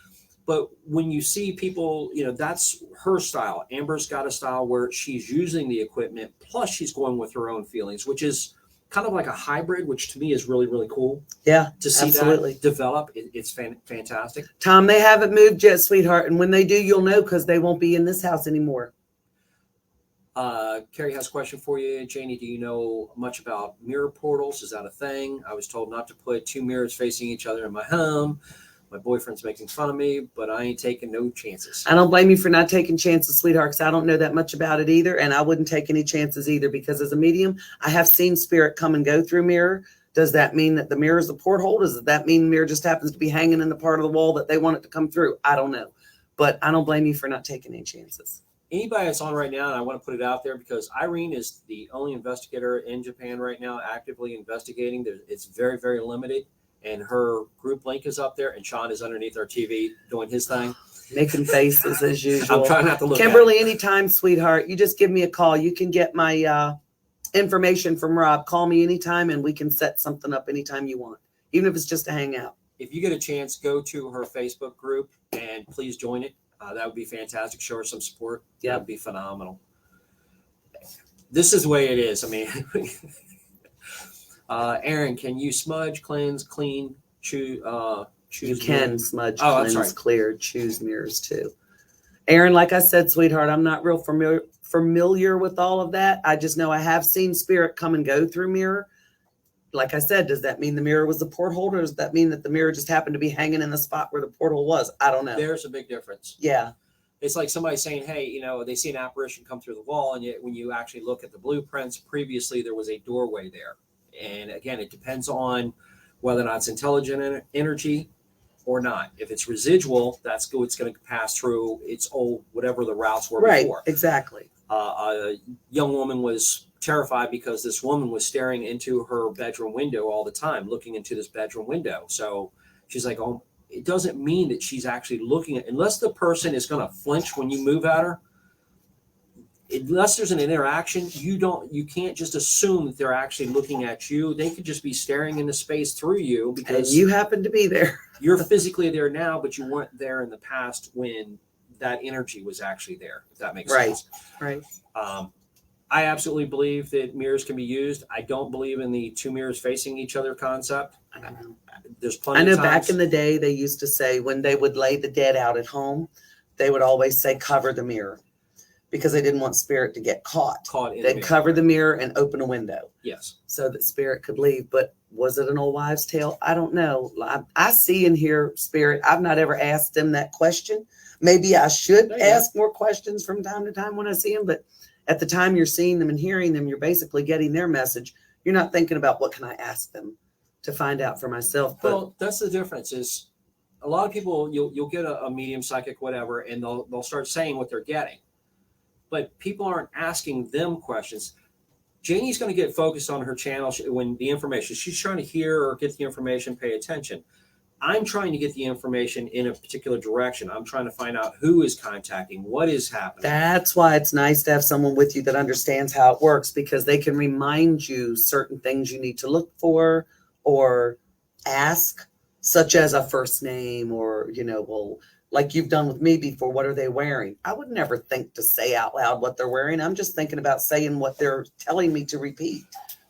But when you see people, you know, that's her style. Amber's got a style where she's using the equipment, plus she's going with her own feelings, which is kind of like a hybrid, which to me is really, really cool. Yeah, to see absolutely. that develop. It's fantastic. Tom, they haven't moved yet, sweetheart. And when they do, you'll know because they won't be in this house anymore. Carrie has a question for you. Janie, do you know much about mirror portals? Is that a thing? I was told not to put two mirrors facing each other in my home. My boyfriend's making fun of me, but I ain't taking no chances. I don't blame you for not taking chances, sweetheart, because I don't know that much about it either. And I wouldn't take any chances either because as a medium, I have seen spirit come and go through mirror. Does that mean that the mirror is the porthole? Does that mean the mirror just happens to be hanging in the part of the wall that they want it to come through? I don't know. But I don't blame you for not taking any chances. Anybody that's on right now, and I want to put it out there because Irene is the only investigator in Japan right now actively investigating. It's very, very limited. And her group link is up there, and Sean is underneath our TV doing his thing. Making faces as usual. I'm trying not to look Kimberly, anytime, sweetheart. You just give me a call. You can get my information from Rob. Call me anytime, and we can set something up anytime you want, even if it's just a hangout. If you get a chance, go to her Facebook group and please join it. That would be fantastic. Show her some support. Yeah, that would be phenomenal. This is the way it is. I mean, Aaron, can you smudge, cleanse, clean, choose? You can smudge, cleanse, clear, choose mirrors too. Aaron, like I said, sweetheart, I'm not real familiar with all of that. I just know I have seen spirit come and go through mirror. Like I said, does that mean the mirror was the porthole, or does that mean that the mirror just happened to be hanging in the spot where the porthole was? I don't know. There's a big difference. Yeah. It's like somebody saying, hey, you know, they see an apparition come through the wall, and yet when you actually look at the blueprints, previously there was a doorway there. And again, it depends on whether or not it's intelligent energy or not. If it's residual, that's good. It's going to pass through its old, whatever the routes were before. Exactly. A young woman was terrified because this woman was staring into her bedroom window all the time, looking into this bedroom window. So she's like, oh, it doesn't mean that she's actually looking at, unless the person is going to flinch when you move at her, unless there's an interaction, you can't just assume that they're actually looking at you. They could just be staring into space through you because and you happen to be there. You're physically there now, but you weren't there in the past when that energy was actually there, if that makes sense. Right. I absolutely believe that mirrors can be used. I don't believe in the two mirrors facing each other concept. There's plenty of times. Back in the day, they used to say when they would lay the dead out at home, they would always say, cover the mirror, because they didn't want spirit to get caught. They'd cover the mirror and open a window. Yes. So that spirit could leave. But was it an old wives' tale? I don't know. I see and hear spirit. I've not ever asked them that question. Maybe I should ask more questions from time to time when I see them, but at the time you're seeing them and hearing them, you're basically getting their message. You're not thinking about what can I ask them to find out for myself. But well, that's the difference. Is a lot of people you'll get a medium, psychic, whatever, and they'll start saying what they're getting, but people aren't asking them questions. Janie's going to get focused on her channel when the information she's trying to hear or get the information, pay attention. I'm trying to get the information in a particular direction. I'm trying to find out who is contacting, what is happening. That's why it's nice to have someone with you that understands how it works, because they can remind you certain things you need to look for or ask, such as a first name or, well, like you've done with me before, what are they wearing? I would never think to say out loud what they're wearing. I'm just thinking about saying what they're telling me to repeat.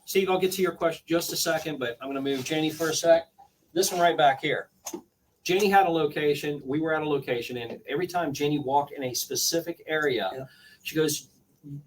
Steve, I'll get to your question just a second, but I'm going to move Janie for a sec. This one right back here. Janie had a location. We were at a location, and every time Janie walked in a specific area, she goes,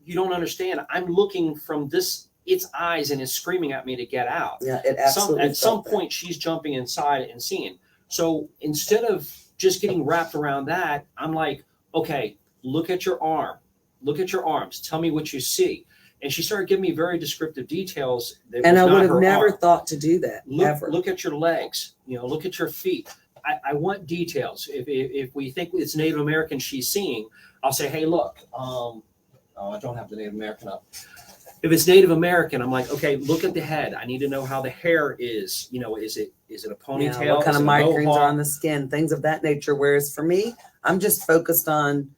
you don't understand. I'm looking from its eyes, and it's screaming at me to get out. Yeah, it absolutely. At some point, she's jumping inside and seeing. So instead of just getting wrapped around that, I'm like, okay, look at your arm. Look at your arms. Tell me what you see. And she started giving me very descriptive details. And I would have never thought to do that. Look at your legs. Look at your feet. I want details. If we think it's Native American she's seeing, I'll say, hey, look. I don't have the Native American up. If it's Native American, I'm like, okay, look at the head. I need to know how the hair is. Is it a ponytail? Yeah, what kind Is of it a migraines mohawk? are on the skin, things of that nature. Whereas for me, I'm just focused on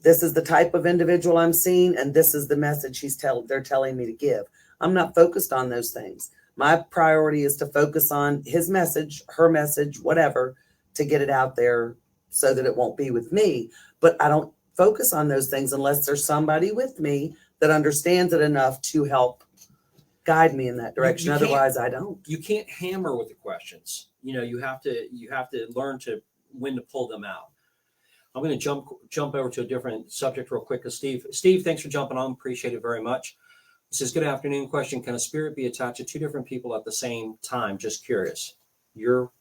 this is the type of individual I'm seeing, and this is the message they're telling me to give. I'm not focused on those things. My priority is to focus on his message, her message, whatever, to get it out there so that it won't be with me. But I don't focus on those things unless there's somebody with me that understands it enough to help guide me in that direction. You can't- Otherwise, I don't. You can't hammer with the questions. You have to learn when to pull them out. I'm going to jump over to a different subject real quick. Steve, thanks for jumping on. Appreciate it very much. It says, good afternoon. Question: can a spirit be attached to two different people at the same time? Just curious. Your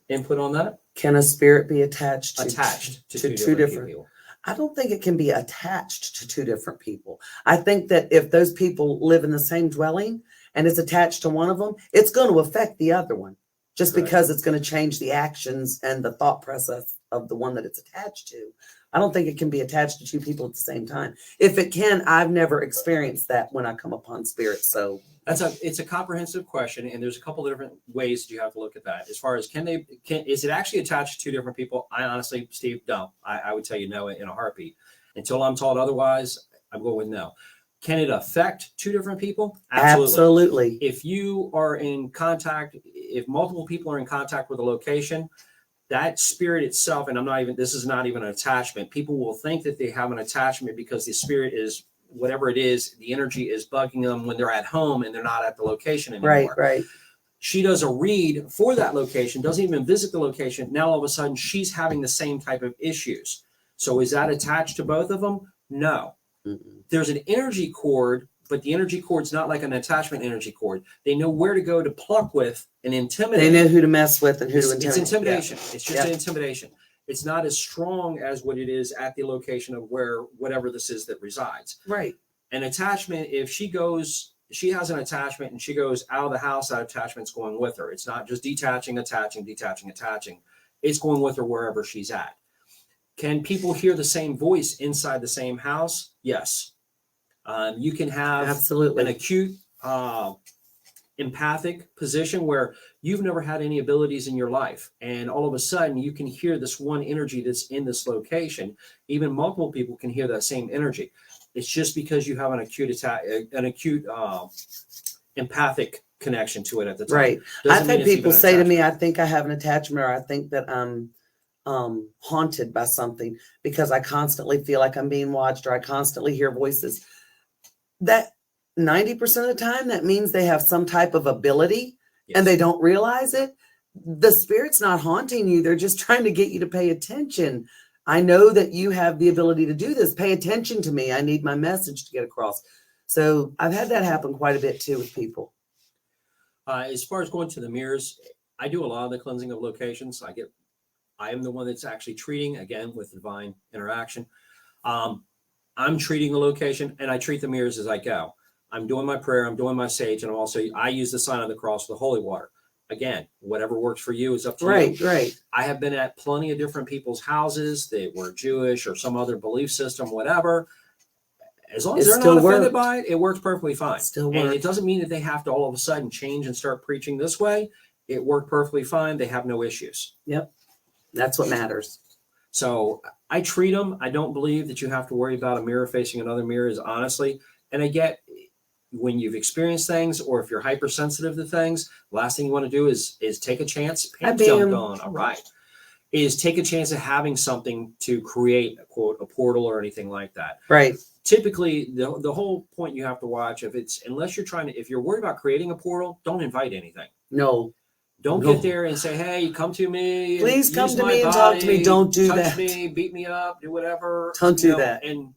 input on that? Can a spirit be attached to two different people? I don't think it can be attached to two different people. I think that if those people live in the same dwelling and it's attached to one of them, it's going to affect the other one just Correct. because it's going to change the actions and the thought process of the one that it's attached to. I don't think it can be attached to two people at the same time. If it can, I've never experienced that when I come upon spirits. So It's a comprehensive question, and there's a couple of different ways that you have to look at that. As far as is it actually attached to two different people? I honestly, Steve, no. I would tell you no in a heartbeat. Until I'm told otherwise, I'm going with no. Can it affect two different people? absolutely. If you are in contact, if multiple people are in contact with a location, that spirit itself, and this is not even an attachment. People will think that they have an attachment because the spirit is, whatever it is, the energy is bugging them when they're at home and they're not at the location anymore. Right. She does a read for that location, doesn't even visit the location. Now all of a sudden she's having the same type of issues. So is that attached to both of them? No. Mm-mm. There's an energy cord, but the energy cord's not like an attachment energy cord. They know where to go to pluck with and intimidate. They know who to mess with and who to intimidate. It's intimidation. Yeah. It's just an intimidation. It's not as strong as what it is at the location of where whatever this is that resides. Right. An attachment, if she has an attachment and she goes out of the house, that attachment's going with her. It's not just detaching. It's going with her wherever she's at. Can people hear the same voice inside the same house? Yes. You can have absolutely an acute empathic position where you've never had any abilities in your life, and all of a sudden you can hear this one energy that's in this location. Even multiple people can hear that same energy. It's just because you have an acute empathic connection to it at the time. Right. I've had people say to me, I think I have an attachment, or I think that I'm haunted by something because I constantly feel like I'm being watched, or I constantly hear voices. That 90% of the time, that means they have some type of ability. Yes. And they don't realize it. The spirit's not haunting you. They're just trying to get you to pay attention. I know that you have the ability to do this. Pay attention to me. I need my message to get across. So I've had that happen quite a bit too with people. As far as going to the mirrors, I do a lot of the cleansing of locations. I am the one that's actually treating, again, with divine interaction. I'm treating the location, and I treat the mirrors as I go. I'm doing my prayer, I'm doing my sage, and I use the sign of the cross with holy water. Again, whatever works for you is up to you. Right. I have been at plenty of different people's houses that were Jewish or some other belief system, whatever. As long as they're not offended by it, it works perfectly fine. And it doesn't mean that they have to all of a sudden change and start preaching this way. It worked perfectly fine. They have no issues. Yep. That's what matters. So I treat them. I don't believe that you have to worry about a mirror facing another mirror, is honestly. And I get when you've experienced things, or if you're hypersensitive to things, last thing you want to do is take a chance. Pam jumped on. All right. Is take a chance of having something to create a quote, a portal or anything like that. Right. Typically, the whole point you have to watch, if you're worried about creating a portal, don't invite anything. No. Don't get there and say, hey, come to me. Please come to me and talk to me. Don't do that. Touch me, beat me up, do whatever. Don't do that. And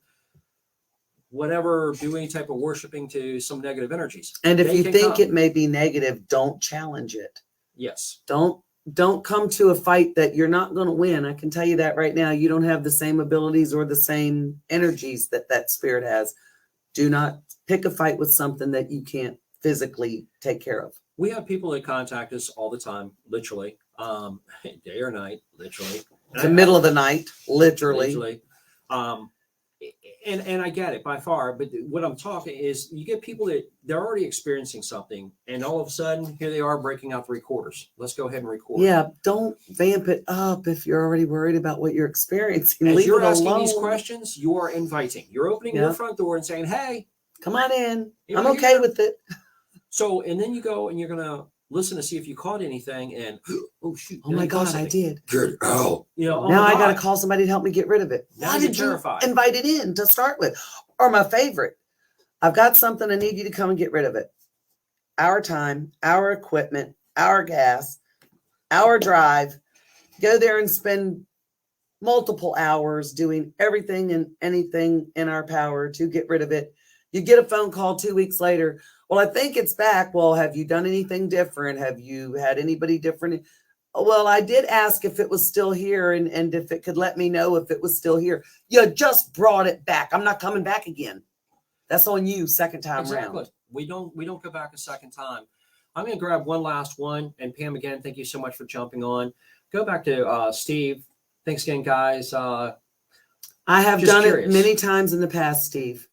whatever, do any type of worshiping to some negative energies. And if you think it may be negative, don't challenge it. Yes. Don't come to a fight that you're not going to win. I can tell you that right now. You don't have the same abilities or the same energies that spirit has. Do not pick a fight with something that you can't physically take care of. We have people that contact us all the time, literally, day or night, literally. The middle of the night, literally. And And I get it by far, but what I'm talking is you get people that they're already experiencing something, and all of a sudden here they are breaking out the recorders. Let's go ahead and record. Yeah, don't vamp it up if you're already worried about what you're experiencing. As Leave you're it asking alone. these questions, you are inviting. You're opening Yeah. your front door and saying, "Hey, Come on in. You're I'm okay here. with it. So," and then you go and you're gonna listen to see if you caught anything, and oh shoot, Oh my you caught God, I something. did. Get out. You know, oh Now my I got to God. call somebody to help me get rid of it. Now Why you're did you terrified. invite it in to start with? Or my favorite, I've got something, I need you to come and get rid of it. Our time, our equipment, our gas, our drive. Go there and spend multiple hours doing everything and anything in our power to get rid of it. You get a phone call 2 weeks later. Well, I think it's back. Well, have you done anything different? Have you had anybody different? Well, I did ask if it was still here and if it could let me know if it was still here. You just brought it back. I'm not coming back again. That's on you, second time Exactly. round. We don't go back a second time. I'm going to grab one last one. And Pam, again, thank you so much for jumping on. Go back to Steve. Thanks again, guys. I have Just done curious. it many times in the past, Steve.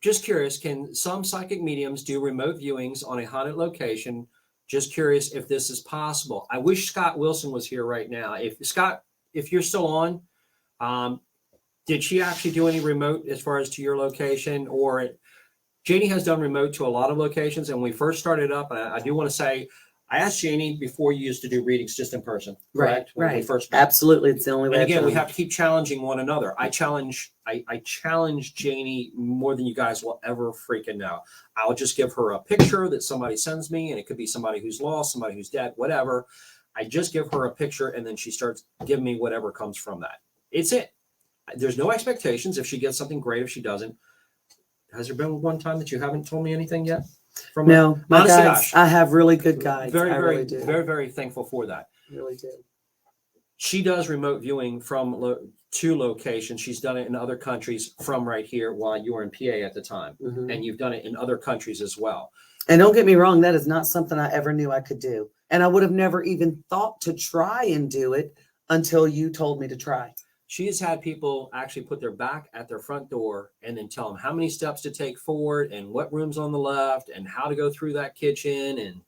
Just curious, can some psychic mediums do remote viewings on a haunted location? Just curious if this is possible. I wish Scott Wilson was here right now. If Scott, if you're still on, did she actually do any remote as far as to your location? Or Janie has done remote to a lot of locations. And when we first started up, and I do want to say, I asked Janie before you used to do readings just in person, correct? When we first met. Absolutely. It's the only way. And I've again, we done have to keep challenging one another. I challenge Janie more than you guys will ever freaking know. I'll just give her a picture that somebody sends me, and it could be somebody who's lost, somebody who's dead, whatever. I just give her a picture, and then she starts giving me whatever comes from that. It's it. There's no expectations if she gets something great, if she doesn't. Has there been one time that you haven't told me anything yet? From No, my honest to guides. gosh. I have really good guides. Very, I very, really do. very thankful for that. Really do. She does remote viewing from two locations. She's done it in other countries from right here while you were in PA at the time. Mhm. And you've done it in other countries as well. And don't get me wrong, that is not something I ever knew I could do. And I would have never even thought to try and do it until you told me to try. She has had people actually put their back at their front door and then tell them how many steps to take forward and what room's on the left and how to go through that kitchen and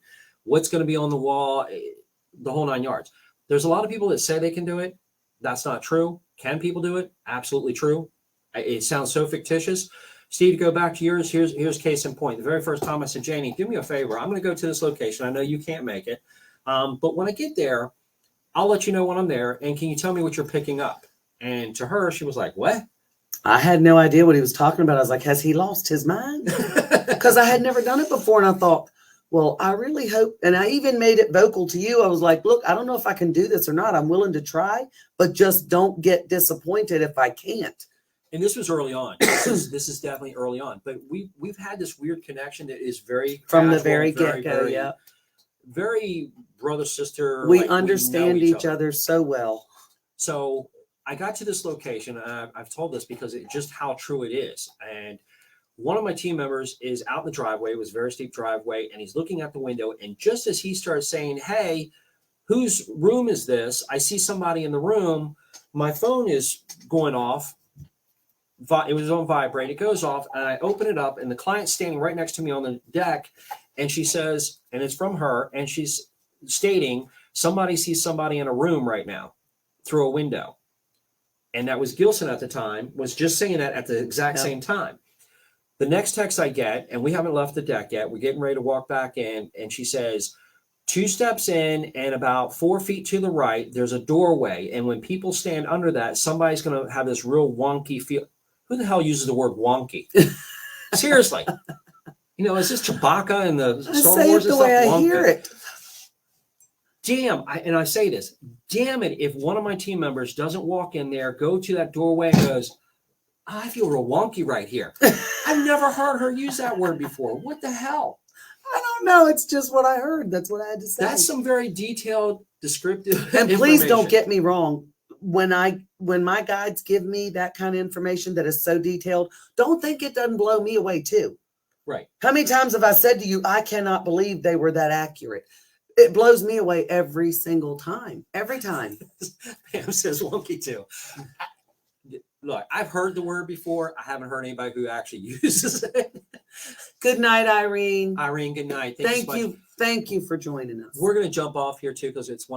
what's going to be on the wall, the whole 9 yards. There's a lot of people that say they can do it. That's not true. Can people do it? Absolutely true. It sounds so fictitious. Steve, to go back to yours, here's case in point. The very first time I said, Janie, do me a favor. I'm going to go to this location. I know you can't make it. But when I get there, I'll let you know when I'm there. And can you tell me what you're picking up? And to her, she was like, what? I had no idea what he was talking about. I was like, has he lost his mind? Because I had never done it before. And I thought, well, I really hope. And I even made it vocal to you. I was like, look, I don't know if I can do this or not. I'm willing to try, but just don't get disappointed if I can't. And this was early on. This is definitely early on. But we've had this weird connection that is very From the casual, very get-go, yeah. Very brother, sister. We like understand know each other so well. So I got to this location, and I've told this because it just how true it is. And one of my team members is out in the driveway. It was a very steep driveway, and he's looking out the window. And just as he starts saying, hey, whose room is this? I see somebody in the room. My phone is going off. It was on vibrate. It goes off, and I open it up, and the client's standing right next to me on the deck. And she says, and it's from her, and she's stating, somebody sees somebody in a room right now through a window. And that was Gilson at the time, was just saying that at the exact same time. The next text I get, and we haven't left the deck yet, we're getting ready to walk back in, and she says, 2 steps in and about 4 feet to the right, there's a doorway. And when people stand under that, somebody's going to have this real wonky feel. Who the hell uses the word wonky? Seriously. You know, is this Chewbacca in the Star Wars and stuff? I hear it. Damn, and I say this, damn it, if one of my team members doesn't walk in there, go to that doorway and goes, I feel real wonky right here. I've never heard her use that word before. What the hell? I don't know. It's just what I heard. That's what I had to say. That's some very detailed, descriptive And please don't get me wrong. When my guides give me that kind of information that is so detailed, don't think it doesn't blow me away too. Right. How many times have I said to you, I cannot believe they were that accurate? It blows me away every single time. Every time. Pam says wonky too. look, I've heard the word before. I haven't heard anybody who actually uses it. Good night, Irene. Irene, good night. Thank so much. you. Thank you for joining us. We're going to jump off here too because it's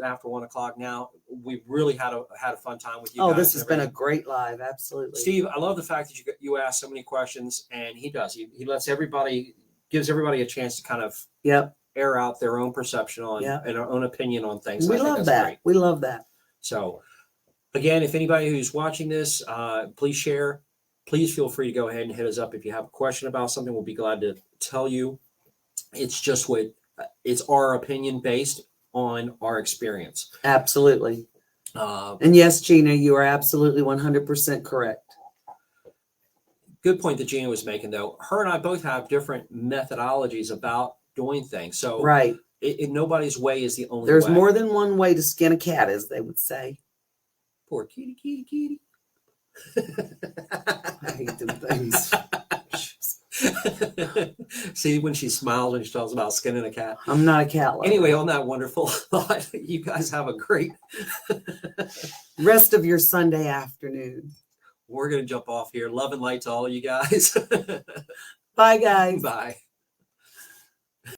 after 1 o'clock now. We really had a fun time with you. Oh, guys this and has been a everything. great live. Absolutely. Steve, I love the fact that you ask so many questions, and he does. He lets everybody, gives everybody a chance to kind of Yep. air out their own perception on Yep. and our own opinion on things. We I think love that's that. great. We love that. So, again, if anybody who's watching this, please share. Please feel free to go ahead and hit us up if you have a question about something. We'll be glad to tell you. It's just it's our opinion based on our experience. Absolutely. Uh, And yes, Gina, you are absolutely 100% correct. good point that Gina was making, though. Her and I both have different methodologies about doing things. So, Right. Nobody's way is the only There's way. more than one way to skin a cat, as they would say. Poor kitty, kitty, kitty. I hate them things. See, when she smiles when she talks about skinning a cat. I'm not a cat lover. Anyway, on that wonderful thought, you guys have a great Rest of your Sunday afternoon. We're going to jump off here. Love and light to all of you guys. Bye, guys. Bye.